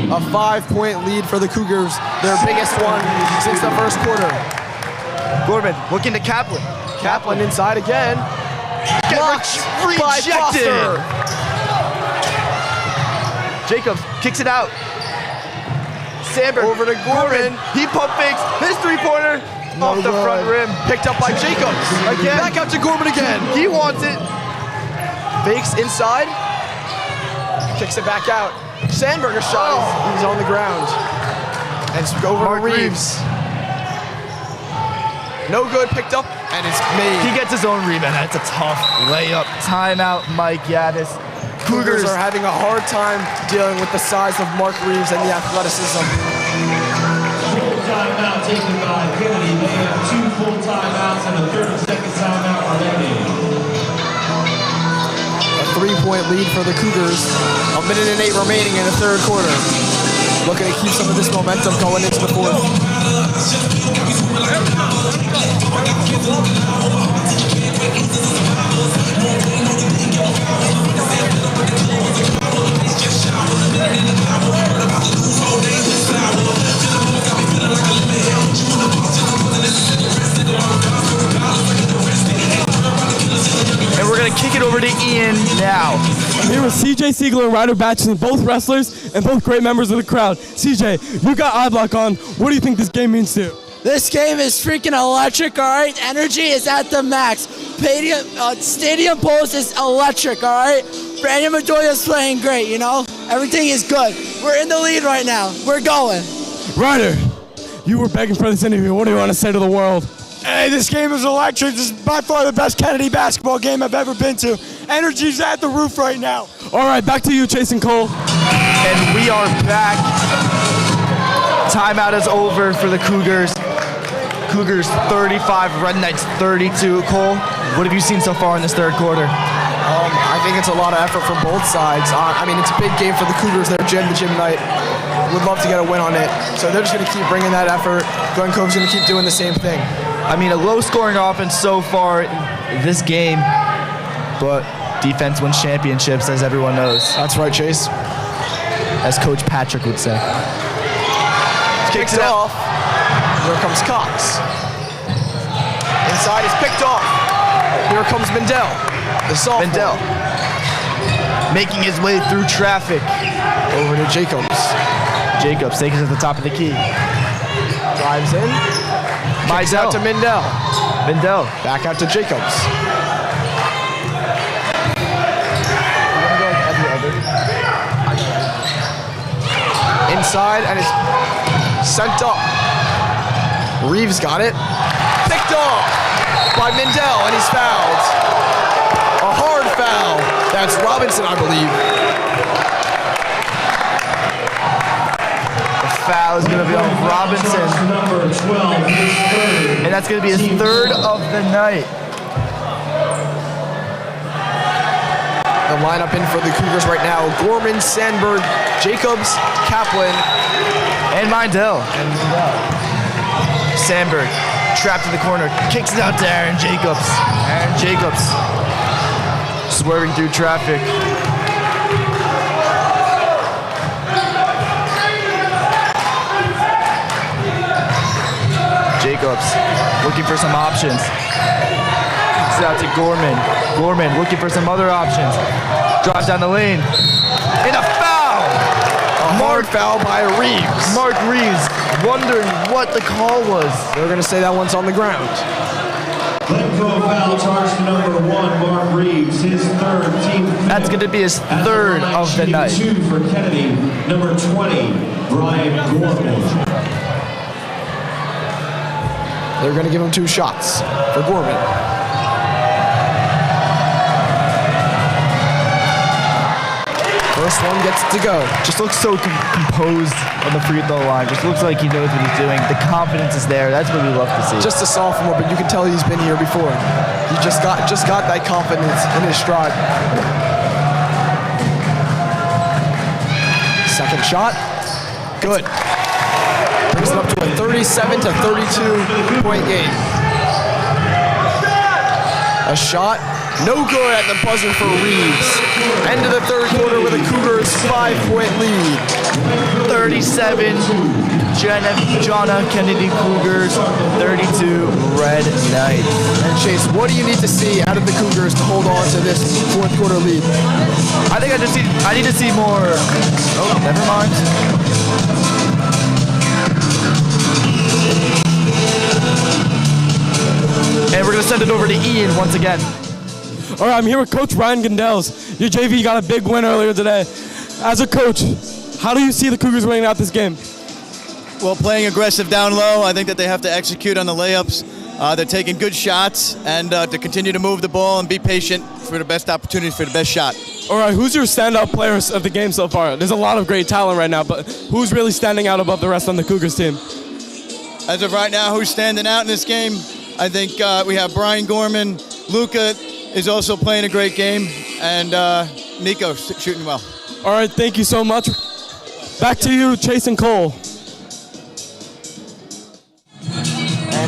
A 5-point lead for the Cougars, their biggest one since the first quarter. Gorman looking to Kaplan. Kaplan inside again. Blocked by Rejected. Foster. Jacobs kicks it out. Sandberg Over to Gorman. He pump fakes his three-pointer off the front rim. Picked up by Jacobs. Again. Back out to Gorman again. He wants it. Fakes inside. Kicks it back out. Sandberger shot. He's on the ground. And it's over Mark to Reeves. No good. Picked up. And it's made. He gets his own rebound. That's a tough layup. Timeout, Mike Yanis. Cougars are having a hard time dealing with the size of Mark Reeves and the athleticism. Full timeout taken by Kennedy. They have 2 full timeouts and a 30-second timeout remaining. A 3-point lead for the Cougars. 1 minute and 8 remaining in the third quarter. Looking to keep some of this momentum going into the fourth. And we're going to kick it over to Ian now. I'm here with CJ Siegler and Ryder Batchin, both wrestlers and both great members of the crowd. CJ, you got eye block on. What do you think this game means to you? This game is freaking electric, all right? Energy is at the max. Stadium Pulse is electric, all right? Brandon Bedoya's playing great, you know? Everything is good. We're in the lead right now. We're going. Ryder, you were begging for this interview. What do you want to say to the world? Hey, this game is electric. This is by far the best Kennedy basketball game I've ever been to. Energy's at the roof right now. All right, back to you, Chasen Cole. And we are back. Timeout is over for the Cougars. Cougars 35, Red Knights 32. Cole, what have you seen so far in this third quarter? I think it's a lot of effort from both sides. I mean, it's a big game for the Cougars. They're gym to gym night. Would love to get a win on it. So they're just going to keep bringing that effort. Glen Cove's going to keep doing the same thing. I mean, a low-scoring offense so far in this game, but defense wins championships, as everyone knows. That's right, Chase. As Coach Patrick would say. Kicks it off. Here comes Cox. Inside is picked off. Here comes Mendel, the sophomore. Mendel making his way through traffic. Over to Jacobs. Jacobs taking it at the top of the key. Drives in. Kicks out to Mendel. Mendel. Back out to Jacobs. Inside, and it's sent up. Reeves got it. Picked off by Mendel, and he's fouled. A hard foul. That's Robinson, I believe. Foul is going to be on Robinson. And that's going to be his third of the night. The lineup in for the Cougars right now: Gorman, Sandberg, Jacobs, Kaplan, and Mindell. Sandberg trapped in the corner, kicks it out to Aaron Jacobs. Aaron Jacobs swerving through traffic. Jacobs looking for some options. Kicks it out to Gorman. Gorman looking for some other options. Drives down the lane. And a foul! A hard foul by Reeves. Mark Reeves wondering what the call was. They're going to say that one's on the ground. Glencoe foul charge to number 1, Mark Reeves, his third team. That's going to be his third of the night. 2 for Kennedy, number 20, Brian Gorman. They're going to give him 2 shots for Gorman. First one gets to go. Just looks so composed on the free throw line. Just looks like he knows what he's doing. The confidence is there. That's what we love to see. Just a sophomore, but you can tell he's been here before. He just got that confidence in his stride. Second shot. Good. Brings it up to a 37 to 32 point game. A shot No good at the buzzer for Reeves. End of the third quarter with a Cougars 5-point lead. 37, John F. Kennedy Cougars, 32, Red Knights. And Chase, what do you need to see out of the Cougars to hold on to this fourth quarter lead? I think I need to see more. Oh, never mind. And we're gonna send it over to Ian once again. All right, I'm here with Coach Ryan Gondells. Your JV got a big win earlier today. As a coach, how do you see the Cougars winning out this game? Well, playing aggressive down low, I think that they have to execute on the layups. They're taking good shots, and to continue to move the ball and be patient for the best opportunity for the best shot. All right, who's your standout players of the game so far? There's a lot of great talent right now, but who's really standing out above the rest on the Cougars team? As of right now, who's standing out in this game? I think we have Brian Gorman. Luca is also playing a great game, and Nico shooting well. All right, thank you so much. Back to you, Chase and Cole.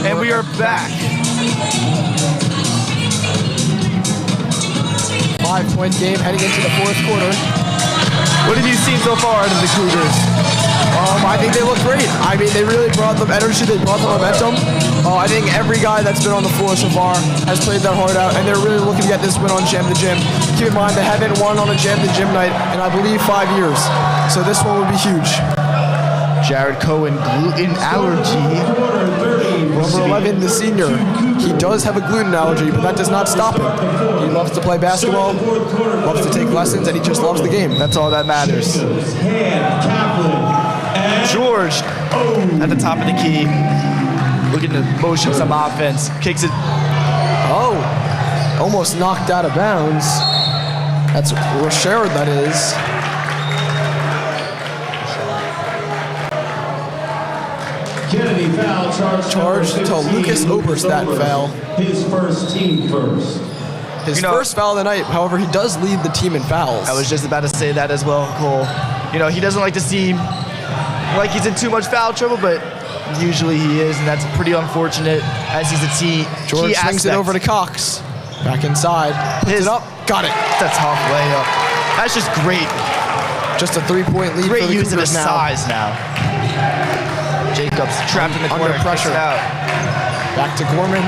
And we are back. 5-point game heading into the fourth quarter. What have you seen so far out of the Cougars? I think they look great. I mean, they really brought the energy, they brought the momentum. I think every guy that's been on the floor so far has played their heart out, and they're really looking to get this win on Jam the Gym. Keep in mind, they haven't won on a Jam the Gym night in, I believe, 5 years. So this one would be huge. Jared Cohen, gluten allergy. Number 11, the senior. He does have a gluten allergy, but that does not stop him. He loves to play basketball, loves to take lessons, and he just loves the game. That's all that matters. George at the top of the key, looking to motion some offense, kicks it. Oh, almost knocked out of bounds. That's Rochard, that is. Kennedy foul charged to Lucas Oberst, that foul. His first team first. His first foul of the night, however, he does lead the team in fouls. I was just about to say that as well, Cole. You know, he doesn't like to seem like he's in too much foul trouble, but usually he is, and that's pretty unfortunate as he's a George key swings it over to Cox. Back inside, puts it up, got it. That's a tough layup. That's just great. Just a 3-point lead great for the use of his Cougars size now. Jacobs trapped in the corner, under pressure. Out. Back to Gorman.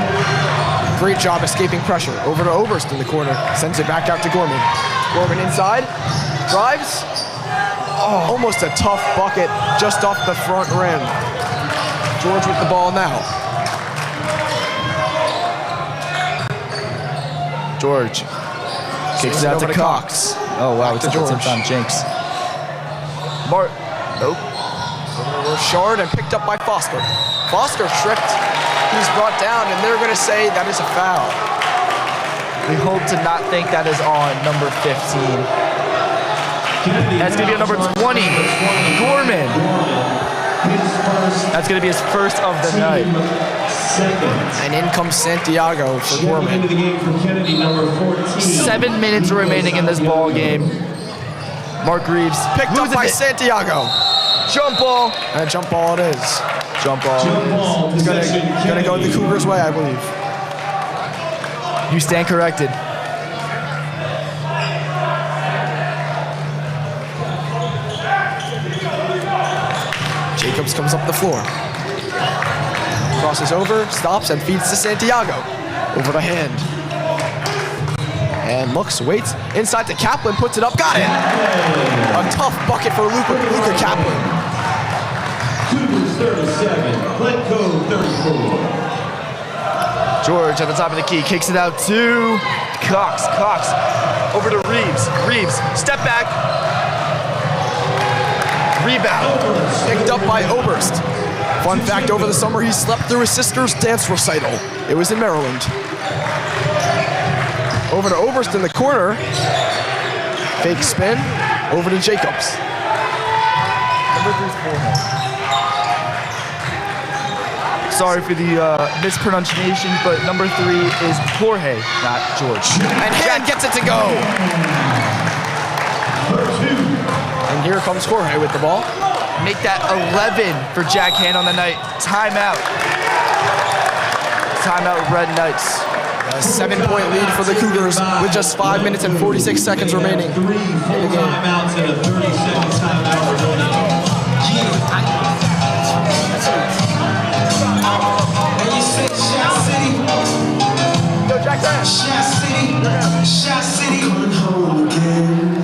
Great job escaping pressure. Over to Oberst in the corner. Sends it back out to Gorman. Gorman inside. Drives. Oh, almost a tough bucket just off the front rim. George with the ball now. George kicks it out to Cox. Oh wow, it's George. on Jinx. Nope. Rochard and picked up by Foster. Foster tripped. He's brought down, and they're going to say that is a foul. We hope to not think that is on number 15. That's going to be on number 20, Gorman. That's going to be his first of the night. And in comes Santiago for Gorman. 7 minutes remaining in this ball game. Mark Reeves picked up by Santiago. Jump ball. And a jump ball it is. Jump ball. It's gonna go the Cougars' way, I believe. You stand corrected. Jacobs comes up the floor. Crosses over, stops, and feeds to Santiago. Over the hand. And looks, waits, inside to Kaplan, puts it up, got it! A tough bucket for Luca Kaplan. Cougars 37, Glencoe 34. George at the top of the key, kicks it out to Cox. Cox over to Reeves. Reeves, step back. Rebound. Picked up by Oberst. Fun fact, over the summer he slept through his sister's dance recital. It was in Maryland. Over to Oberst in the corner. Fake spin. Over to Jacobs. Number 3's Jorge. Sorry for the mispronunciation, but number 3 is Jorge, not George. And Hand gets it to go. And here comes Jorge with the ball. Make that 11 for Jack Hand on the night. Timeout. Timeout, Red Knights. A 7-point lead for the Cougars with just 5 minutes and 46 seconds remaining in the game. Timeouts and a 30-second timeout remaining. Yo, Jack that. Shot City, coming home again.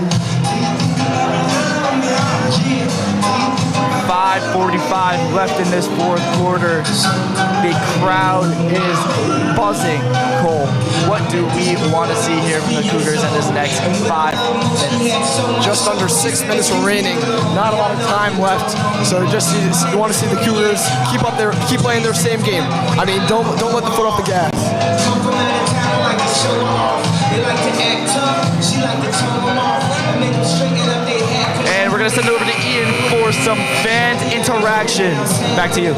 5:45 left in this fourth quarter. The crowd is buzzing. Cole, what do we want to see here from the Cougars in this next 5 minutes? Just under 6 minutes remaining. Not a lot of time left. So you want to see the Cougars keep playing their same game. I mean, don't let the foot off the gas. Come from out of town like to show off. They like to act tough. She like to turn them off and make them straighten up their head. And we're going to send it over to Ian for some fan interactions. Back to you.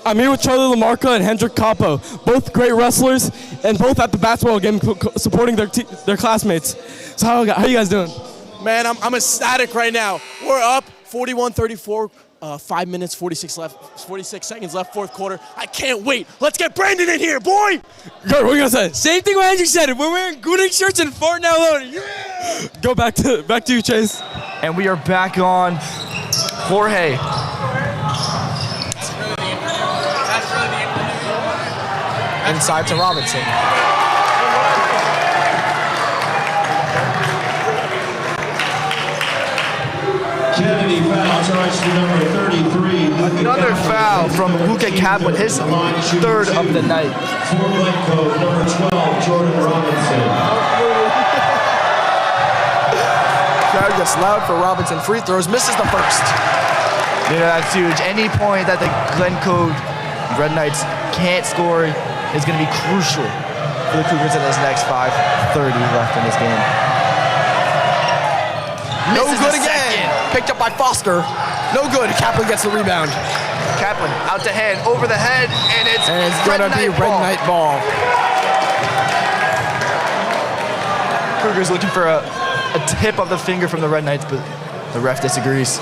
I'm here with Charlie LaMarca and Hendrik Capo, both great wrestlers and both at the basketball game supporting their classmates. So how you guys doing? Man, I'm ecstatic right now. We're up 41-34, 5 minutes, 46 seconds left, fourth quarter. I can't wait. Let's get Brandon in here, boy! Good, what are you gonna say? Same thing what Andrew said. We're wearing Gooning shirts and farting out loud. Yeah! Go back to you, Chase. And we are back on Jorge. Inside to Robinson. Kennedy foul charge to number 33. Another foul from Luka Kaplan, his third of the night. For Blanco, number 12, Jordan Robinson. Crowd gets loud for Robinson. Free throws, misses the first. You know, that's huge. Any point that the Glencoe Red Knights can't score is going to be crucial for the Cougars in this next 5:30 left in this game. No Misses good the again. second. Picked up by Foster. No good. Kaplan gets the rebound. Kaplan out to hand, over the head, and it's gonna be Red Knight ball. Cougars looking for a tip of the finger from the Red Knights, but the ref disagrees.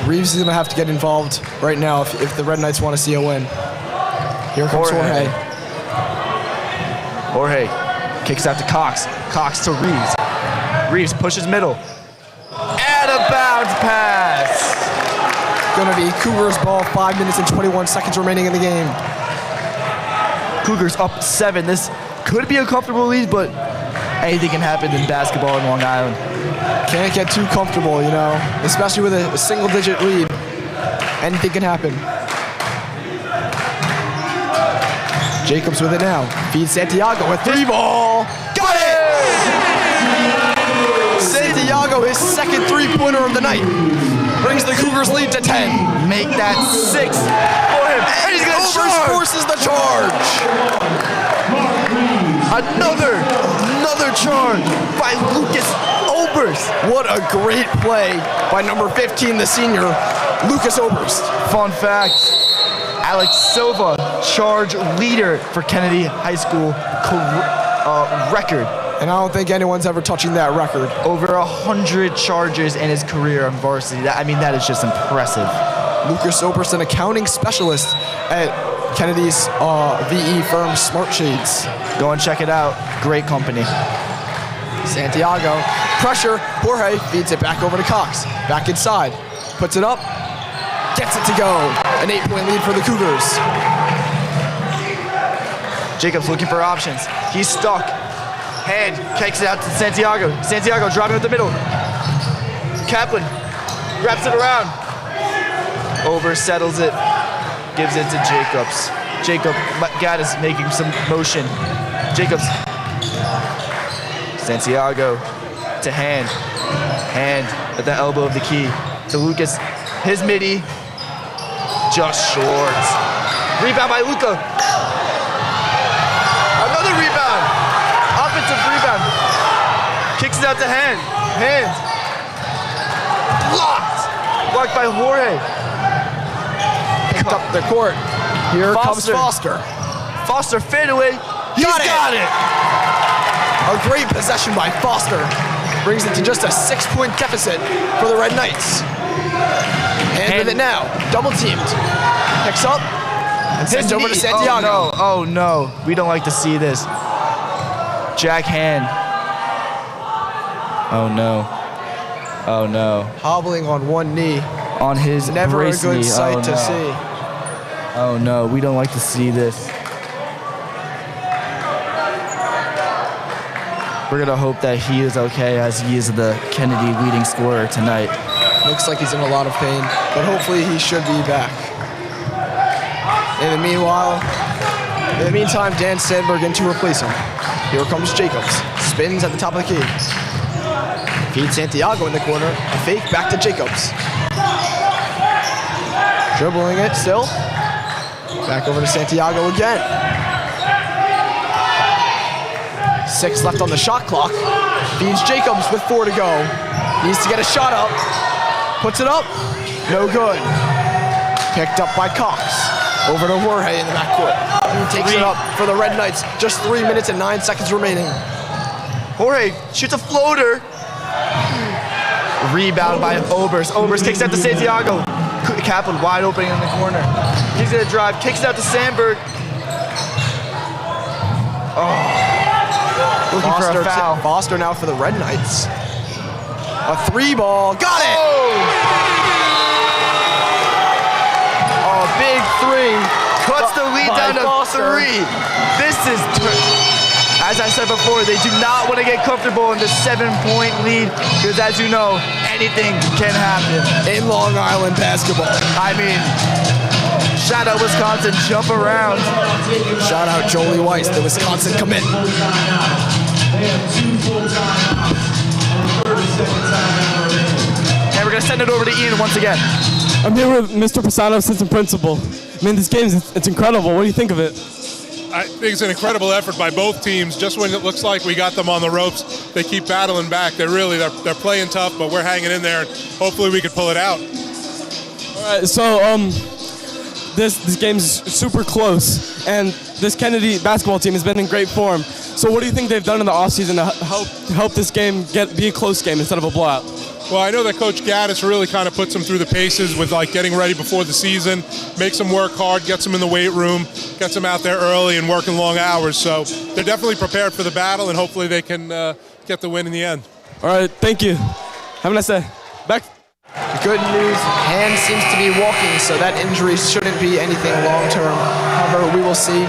Reeves is gonna have to get involved right now if the Red Knights want to see a win. Here comes Jorge. Jorge kicks out to Cox. Cox to Reeves. Reeves pushes middle. Out of bounds pass. Gonna be Cougars ball, 5 minutes and 21 seconds remaining in the game. Cougars up 7. This could be a comfortable lead, but anything can happen in basketball in Long Island. Can't get too comfortable, you know, especially with a single-digit lead. Anything can happen. Jacobs with it now. Feeds Santiago with 3 ball. Got it! Santiago, his second 3-pointer of the night. Brings the Cougars lead to 10. Make that 6 for him. And he's gonna charge. Forces the charge. Another charge by Lucas Oberst. What a great play by number 15, the senior, Lucas Oberst. Fun fact, Alex Silva, charge leader for Kennedy High School record. And I don't think anyone's ever touching that record. Over 100 charges in his career on varsity. That is just impressive. Lucas Oberst, an accounting specialist at Kennedy's VE firm Smart Shades. Go and check it out. Great company. Santiago, pressure. Jorge feeds it back over to Cox. Back inside. Puts it up. Gets it to go. An 8-point lead for the Cougars. Jacobs looking for options. He's stuck. Hand kicks it out to Santiago. Santiago dropping it the middle. Kaplan wraps it around. Over settles it. Gives it to Jacobs. Jacob Gaddis making some motion. Jacobs. Santiago to hand. Hand at the elbow of the key. To Lucas. His midi. Just short. Rebound by Luka. Another rebound. Offensive rebound. Kicks it out to hand. Hand. Blocked. Blocked by Jorge. Picked up the court. Here comes Foster. Foster fadeaway. Got it. A great possession by Foster. Brings it to just a 6-point deficit for the Red Knights. And with it now, double teamed. Picks up, And sends over to Santiago. Oh no, we don't like to see this. Jack hand. Oh no. Oh no. Hobbling on one knee. On his Never a brace good knee. sight Oh, to no. see. Oh no, we don't like to see this. We're gonna hope that he is okay as he is the Kennedy leading scorer tonight. Looks like he's in a lot of pain, but hopefully he should be back. In the meantime, Dan Sandberg in to replace him. Here comes Jacobs. Spins at the top of the key. Feeds Santiago in the corner. A fake back to Jacobs. Dribbling it still. Back over to Santiago again. 6 left on the shot clock. Feeds Jacobs with 4 to go. Needs to get a shot up. Puts it up. No good. Picked up by Cox. Over to Jorge in the backcourt. He takes it up for the Red Knights. Just 3 minutes and 9 seconds remaining. Jorge shoots a floater. Rebound by Obers. Obers kicks out to Santiago. Kaplan wide open in the corner. He's gonna drive, kicks it out to Sandberg. Looking for a foul. Foster now for the Red Knights. A 3 ball. Got it! Oh, big 3. Cuts the lead down to Foster. 3. This is, as I said before, they do not want to get comfortable in the 7-point lead because, as you know, anything can happen. In Long Island basketball. I mean, shout out Wisconsin, jump around. Shout out Jolie Weiss, the Wisconsin commit. And we're going to send it over to Ian once again. I'm here with Mr. Pisano, assistant principal. I mean, this game, it's incredible. What do you think of it? I think it's an incredible effort by both teams. Just when it looks like we got them on the ropes, they keep battling back. They're playing tough, but we're hanging in there. Hopefully we can pull it out. All right, so this game's super close, and this Kennedy basketball team has been in great form. So what do you think they've done in the offseason to help this game be a close game instead of a blowout? Well, I know that Coach Gaddis really kind of puts them through the paces with like getting ready before the season, makes them work hard, gets them in the weight room, gets them out there early and working long hours. So they're definitely prepared for the battle, and hopefully they can get the win in the end. All right, thank you. Have a nice day. Back. Good news, hand seems to be walking, so that injury shouldn't be anything long-term. However, we will see.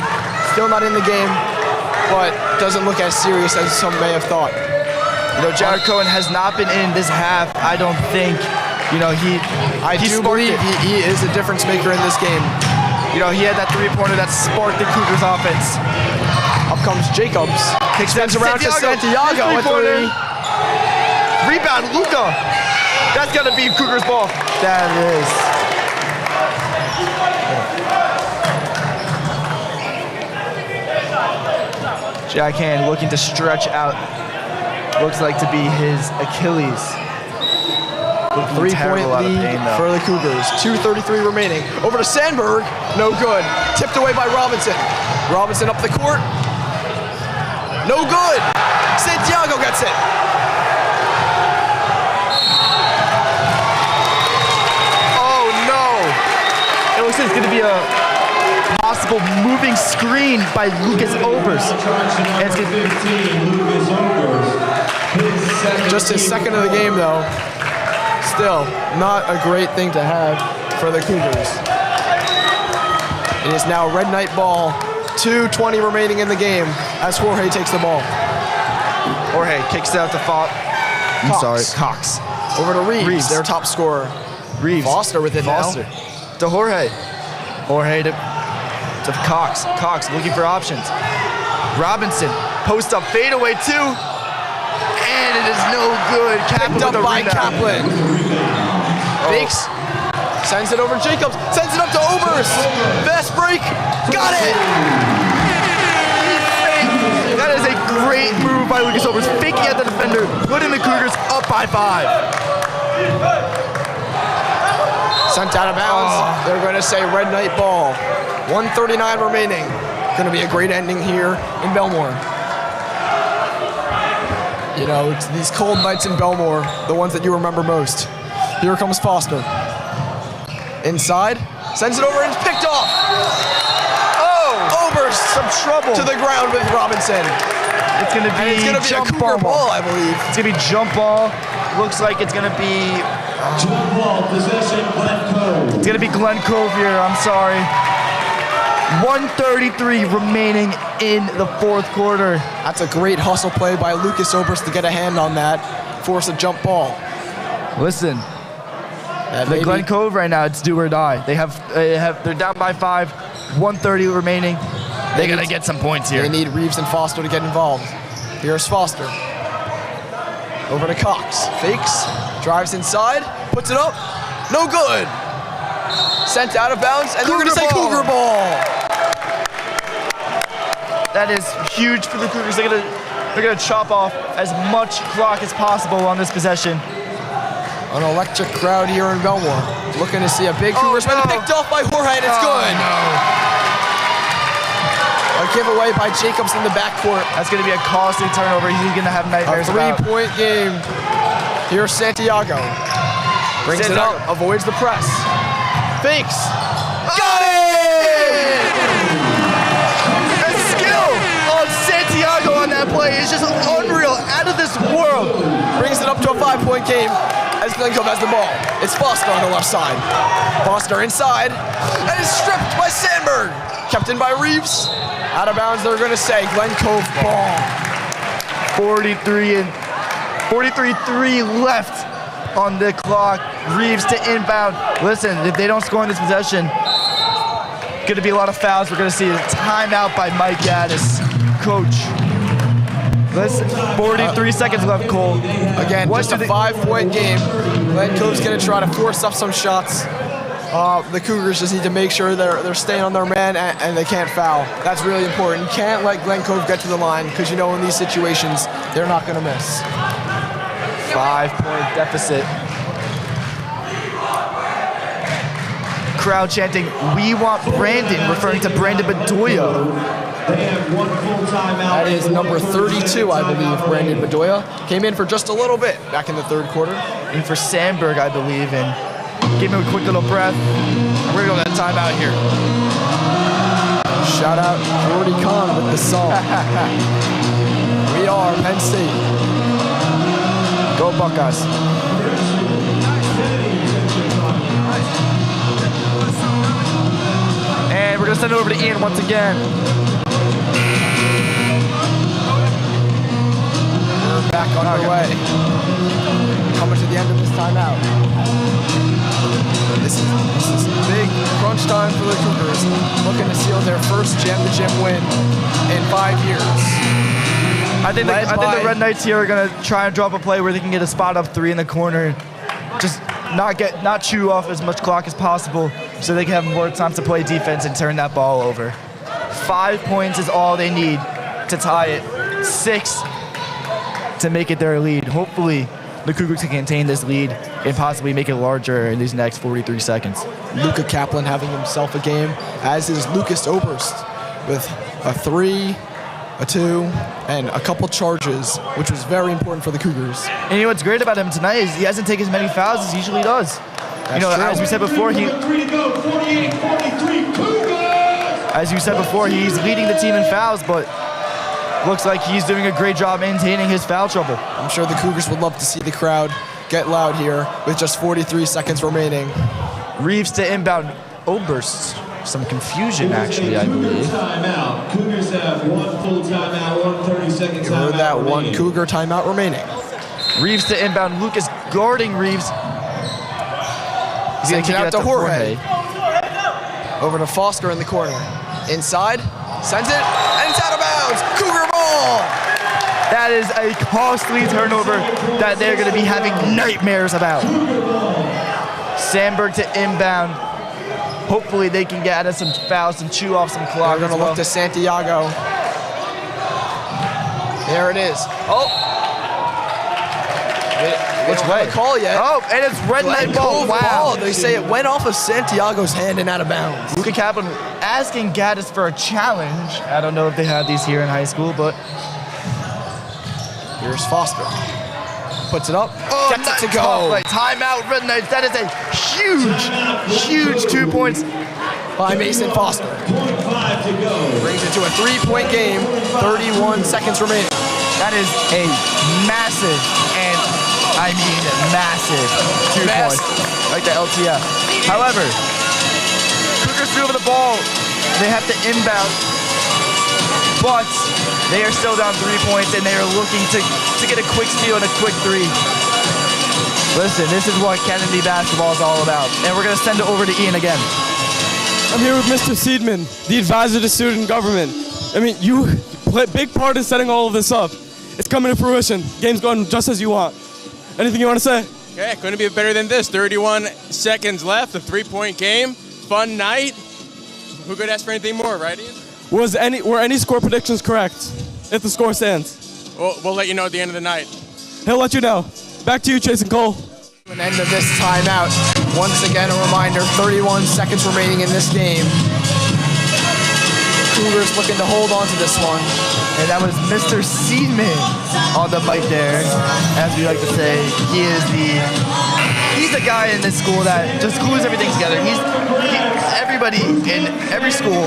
Still not in the game, but doesn't look as serious as some may have thought. You know, Jared Cohen has not been in this half. I don't think, you know, I do believe he is a difference maker in this game. You know, he had that 3-pointer that sparked the Cougars offense. Up comes Jacobs. Extends around to Santiago. A 3. Rebound, Luka. That's gonna be Cougars ball. That is. Jack Hand looking to stretch out. Looks like to be his Achilles. 3-point lead for the Cougars. 2:33 remaining. Over to Sandberg. No good. Tipped away by Robinson. Robinson up the court. No good. Santiago gets it. Oh no. It looks like it's going to be a possible moving screen by Lucas Obers. Just his second of the game, though. Still, not a great thing to have for the Cougars. It is now Red Knight ball. 2:20 remaining in the game as Jorge takes the ball. Jorge kicks it out to Cox. Over to Reeves, their top scorer. Reeves. Foster with it Foster. now. To Jorge. Jorge to Cox. Cox looking for options. Robinson. Post up fadeaway 2. And it is no good. Picked up by Kaplan. Fakes. Sends it over to Jacobs. Sends it up to Obers. Fast break. Got it. That is a great move by Lucas Obers. Faking at the defender. Putting the Cougars up by 5. Sent out of bounds. They're going to say Red Knight ball. 1:39 remaining. Going to be a great ending here in Belmore. You know, it's these cold nights in Belmore, the ones that you remember most. Here comes Foster. Inside, sends it over and it's picked off. force some trouble to the ground with Robinson. It's gonna be, a jump Cougar ball, I believe. It's gonna be jump ball. Looks like it's gonna be Jump ball, possession, Glen Cove. It's gonna be Glen Cove here. I'm sorry. 1:33 remaining in the fourth quarter. That's a great hustle play by Lucas Oberst to get a hand on that, force a jump ball. Listen, the Glen Cove right now, it's do or die. They're down by 5, 1:30 remaining. They're gonna get some points here. They need Reeves and Foster to get involved. Here's Foster. Over to Cox. Fakes, drives inside, puts it up. No good. Sent out of bounds, and they're gonna say Cougar ball. That is huge for the Cougars. They're gonna chop off as much clock as possible on this possession. An electric crowd here in Belmore. Looking to see a big Cougars win. Picked off by Jorge, and it's good. A giveaway by Jacobs in the backcourt. That's gonna be a costly turnover. He's gonna have nightmares about. A 3-point game. Here's Santiago. Brings it up, avoids the press. Fakes. Got it! The skill of Santiago on that play is just unreal, out of this world. Brings it up to a 5-point game as Glen Cove has the ball. It's Foster on the left side. Foster inside, and is stripped by Sandberg. Kept in by Reeves. Out of bounds, they're gonna say Glen Cove ball. 43-3 left on the clock. Reeves to inbound. Listen, if they don't score in this possession, gonna be a lot of fouls. We're gonna see a timeout by Mike Gaddis. Coach. Listen, 43 seconds left, Cole. Again, just a 5-point game. Glen Cove's gonna try to force up some shots. The Cougars just need to make sure they're staying on their man and they can't foul. That's really important. You can't let Glen Cove get to the line because you know in these situations, they're not gonna miss. 5-point deficit. Crowd chanting, "We want Brandon," referring to Brandon Bedoya. They have one full timeout. That is number 32, I believe, Brandon Bedoya. Came in for just a little bit back in the third quarter. In for Sandberg, I believe, and give him a quick little breath. We're gonna go that timeout here. Shout out Jordy Kahn with the song. We are Penn State. Go Buckeyes. And we're gonna send it over to Ian once again. We're back on our way. Coming to the end of this timeout. This is big crunch time for the Cougars. Looking to seal their first gym-to-gym win in 5 years. I think the Red Knights here are gonna try and drop a play where they can get a spot up 3 in the corner. Just not chew off as much clock as possible so they can have more time to play defense and turn that ball over. 5 points is all they need to tie it. 6 to make it their lead. Hopefully the Cougars can contain this lead and possibly make it larger in these next 43 seconds. Luka Kaplan having himself a game, as is Lucas Oberst with a 3, a 2, and a couple charges, which was very important for the Cougars. And you know what's great about him tonight is he hasn't taken as many fouls as he usually does. That's true. As we said before, he's leading the team in fouls, but looks like he's doing a great job maintaining his foul trouble. I'm sure the Cougars would love to see the crowd get loud here with just 43 seconds remaining. Reeves to inbound. Oberst. Some confusion, actually, I believe. Timeout. Cougars have one full timeout, 1:30-second You heard timeout that, one remaining. Cougar timeout remaining. Reeves to inbound. Lucas guarding Reeves. He's going to kick it out to Jorge. Over to Foster in the corner. Inside, sends it, and it's out of bounds. Cougar ball! That is a costly turnover that they're going to be having nightmares about. Sandberg to inbound. Hopefully they can get out of some fouls and chew off some clock. They're going to look to Santiago. There it is. Oh! Which way? Call yet. Oh, and it's red light ball. Wow. They say it went off of Santiago's hand and out of bounds. Luka Kaplan asking Gaddis for a challenge. I don't know if they had these here in high school, but here's Foster. Puts it up. Oh, gets it to go. Timeout, Red Knights. That is a huge 2 points by Mason Foster. Brings it to a 3-point game, 31 seconds remaining. That is a massive, and I mean massive, 2 points, like the LTF. However, Cougars threw over the ball. They have to inbound, but they are still down 3 points, and they are looking to get a quick steal and a quick 3. Listen, this is what Kennedy basketball is all about, and we're going to send it over to Ian again. I'm here with Mr. Seidman, the advisor to student government. I mean, you play a big part in setting all of this up. It's coming to fruition. Game's going just as you want. Anything you want to say? Yeah, couldn't be better than this. 31 seconds left, a 3-point game, fun night. Who could ask for anything more, right, Ian? Were any score predictions correct? If the score stands? We'll let you know at the end of the night. He'll let you know. Back to you, Jason Cole. An end of this timeout. Once again, a reminder, 31 seconds remaining in this game. Cougars looking to hold on to this one. And that was Mr. Seidman on the mic there. As we like to say, he's the guy in this school that just glues everything together. Everybody in every school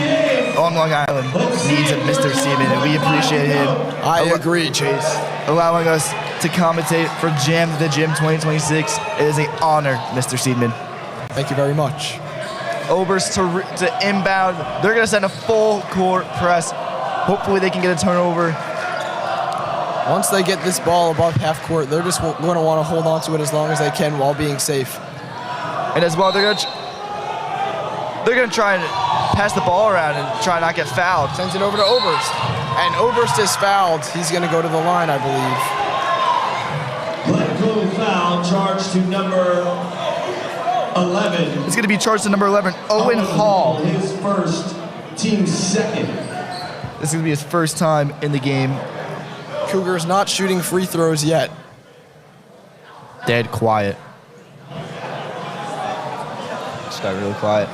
on Long Island needs a Mr. Seidman, and we appreciate him. I agree, Chase. Allowing us to commentate for Jam to the Gym 2026. It is an honor, Mr. Seidman. Thank you very much. Oberst to inbound. They're going to send a full court press. Hopefully they can get a turnover. Once they get this ball above half court, they're just going to want to hold on to it as long as they can while being safe. And as well, they're going to try and pass the ball around and try not get fouled. Sends it over to Oberst. And Oberst is fouled. He's going to go to the line, I believe. Glencoe foul charged to number 11. It's going to be charged to number 11, Owen Hall. His first, team second. This is going to be his first time in the game. Cougars not shooting free throws yet. Dead quiet. Just got really quiet.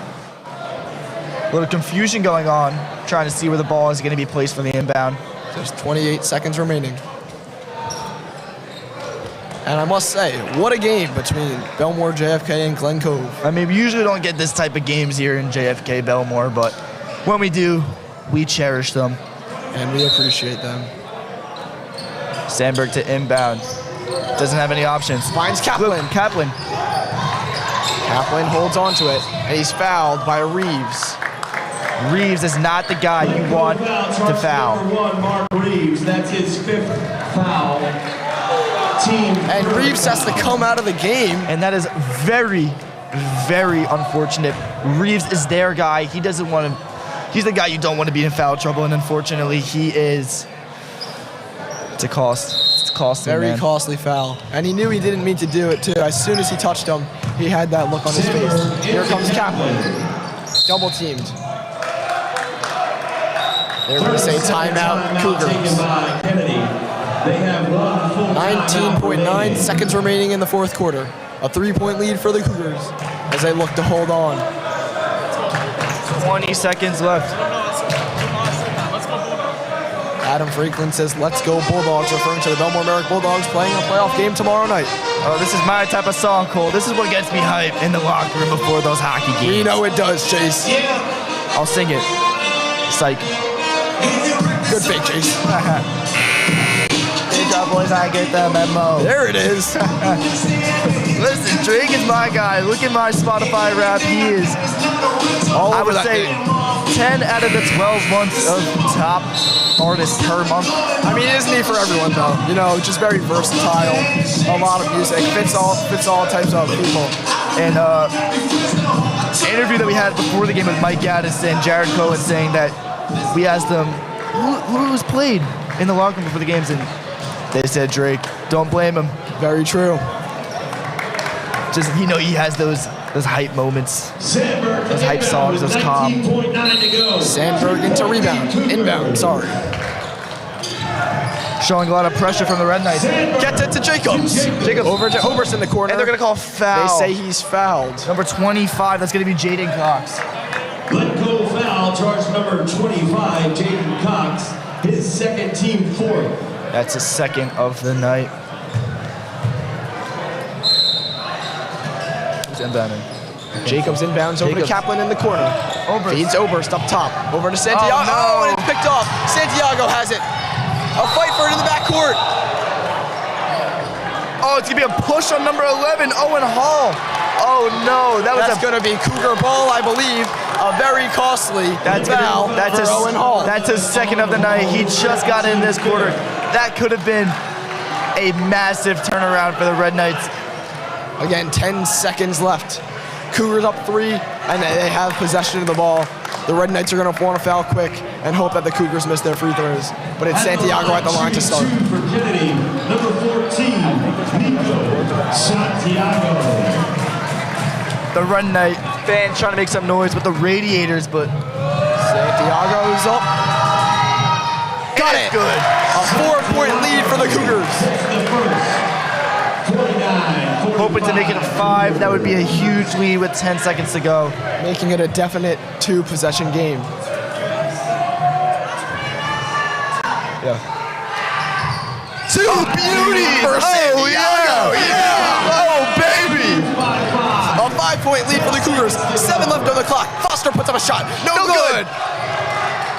A little confusion going on, trying to see where the ball is going to be placed for the inbound. There's 28 seconds remaining. And I must say, what a game between Belmore, JFK, and Glen Cove. I mean, we usually don't get this type of games here in JFK, Belmore, but when we do, we cherish them. And we appreciate them. Sandberg to inbound. Doesn't have any options. Finds Kaplan. Kaplan holds on to it, and he's fouled by Reeves. Reeves is not the guy you want to foul. Number 1, Mark Reeves. That's his 5th foul. And Reeves has to come out of the game. And that is very, very unfortunate. Reeves is their guy. He doesn't want to. He's the guy you don't want to be in foul trouble, and unfortunately, he is. It's a cost. It's costly, Very man. costly foul. And he knew he didn't mean to do it, too. As soon as he touched him, he had that look on his face. Here comes Kaplan. Double teamed. They're going to say timeout, Cougars. 19.9 seconds remaining in the fourth quarter. A 3-point lead for the Cougars as they look to hold on. 20 seconds left. Adam Franklin says, "Let's go Bulldogs," referring to the Belmore Merrick Bulldogs playing a playoff game tomorrow night. Oh, this is my type of song, Cole. This is what gets me hyped in the locker room before those hockey games. We know it does, Chase. I'll sing it. Psych. Good fake, Chase. Good job, boys. I get the memo. There it is. Listen, Drake is my guy. Look at my Spotify rap. He is, I would say, 10 out of the 12 months of top artists per month. I mean, isn't he for everyone, though? You know, just very versatile. A lot of music. Fits all types of people. And interview that we had before the game with Mike Gaddis and Jared Cohen saying that we asked them who's played in the locker room before the games, and they said Drake. Don't blame him. Very true. Just, he has those hype moments, those hype songs, those calm. Sandberg into inbound, sorry. Showing a lot of pressure from the Red Knights. Gets it to Jacobs. Over to Oberst in the corner. And they're going to call foul. They say he's fouled. Number 25, that's going to be Jaden Cox. Glencoe foul, charge number 25, Jaden Cox. His second, team 4th. That's his second of the night. Who's inbounding? Jacobs inbounds over to Jacobs. Kaplan in the corner. Oberst. Feeds Oberst up top. Over to Santiago. Oh, no. And it's picked off. Santiago has it. A fight for it in the backcourt. Oh, it's gonna be a push on number 11, Owen Hall. Oh no, That's going to be Cougar ball, I believe. A very costly foul for Owen Hall. That's his second of the night. He just got in this quarter. That could have been a massive turnaround for the Red Knights. Again, 10 seconds left. Cougars up 3, and they have possession of the ball. The Red Knights are going to want to foul quick and hope that the Cougars miss their free throws. But it's Santiago at the line to start. For Kennedy, number 14, Nico Santiago. The Red Knight fans trying to make some noise with the radiators, but Santiago's up. Got it. Good. A 4-point lead for the Cougars. Hoping to make it a 5. That would be a huge lead with 10 seconds to go. Making it a definite 2-possession game. Yeah. Two beauties for Santiago. Yeah. Oh, baby. A 5-point lead for the Cougars. 7 left on the clock. Foster puts up a shot. No good.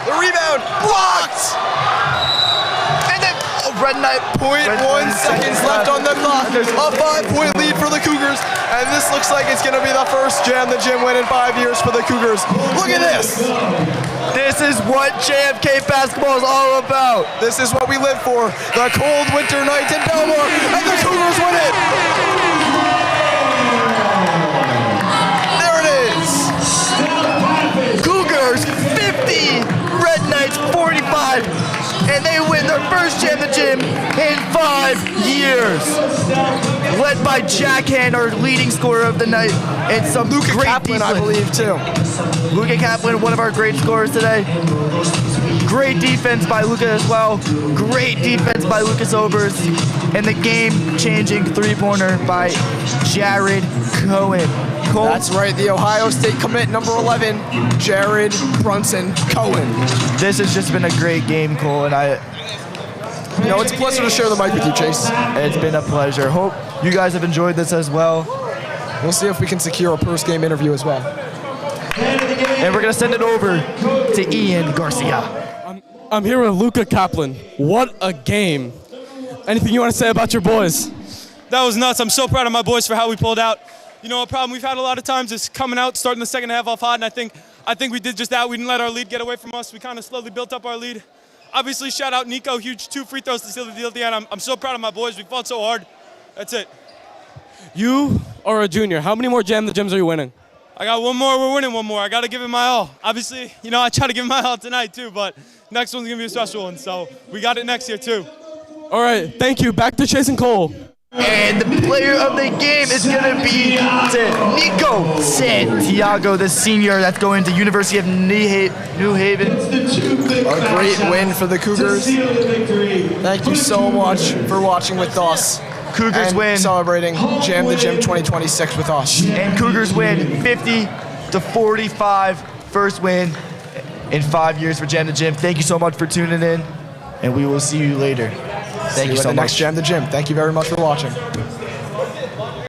The rebound blocked. And then Red Knight. 0.1 seconds left on the clock. A 5-point lead for the Cougars. And this looks like it's going to be the first Jam the Gym win in 5 years for the Cougars. Look at this. This is what JFK basketball is all about. This is what we live for. The cold winter nights in Belmore. And the Cougars win it. There it is. Cougars 50, Red Knights 45, and they win their first Jam the Gym in 5 years. Led by Jack Hand, our leading scorer of the night, and some Luka great Kaplan, defense. I believe, too. Luka Kaplan, one of our great scorers today. Great defense by Luka as well. Great defense by Lucas Oberst. And the game-changing three-pointer by Jared Cohen. That's right, the Ohio State commit, number 11, Jared Brunson Cohen. This has just been a great game, Cole, and it's a pleasure to share the mic with you, Chase. It's been a pleasure. Hope you guys have enjoyed this as well. We'll see if we can secure a post-game interview as well. And we're going to send it over to Ian Garcia. I'm here with Luka Kaplan. What a game. Anything you want to say about your boys? That was nuts. I'm so proud of my boys for how we pulled out. You know, a problem we've had a lot of times is coming out, starting the second half off hot, and I think we did just that. We didn't let our lead get away from us. We kind of slowly built up our lead. Obviously, shout out Nico, huge 2 free throws to seal the deal at the end. I'm so proud of my boys. We fought so hard. That's it. You are a junior. How many more Jam the Gyms are you winning? I got one more. We're winning one more. I got to give it my all. Obviously, I try to give it my all tonight too, but next one's going to be a special one. So we got it next year too. All right, thank you. Back to Chase and Cole. And the player of the game is going to be Nico Santiago, the senior that's going to University of New Haven. A great win for the Cougars. Thank you so much for watching with us. Cougars and win. Celebrating Jam the Gym 2026 with us. And Cougars win 50-45. First win in 5 years for Jam the Gym. Thank you so much for tuning in, and we will see you later. Thank you so much. Next Jam the Gym. Thank you very much for watching.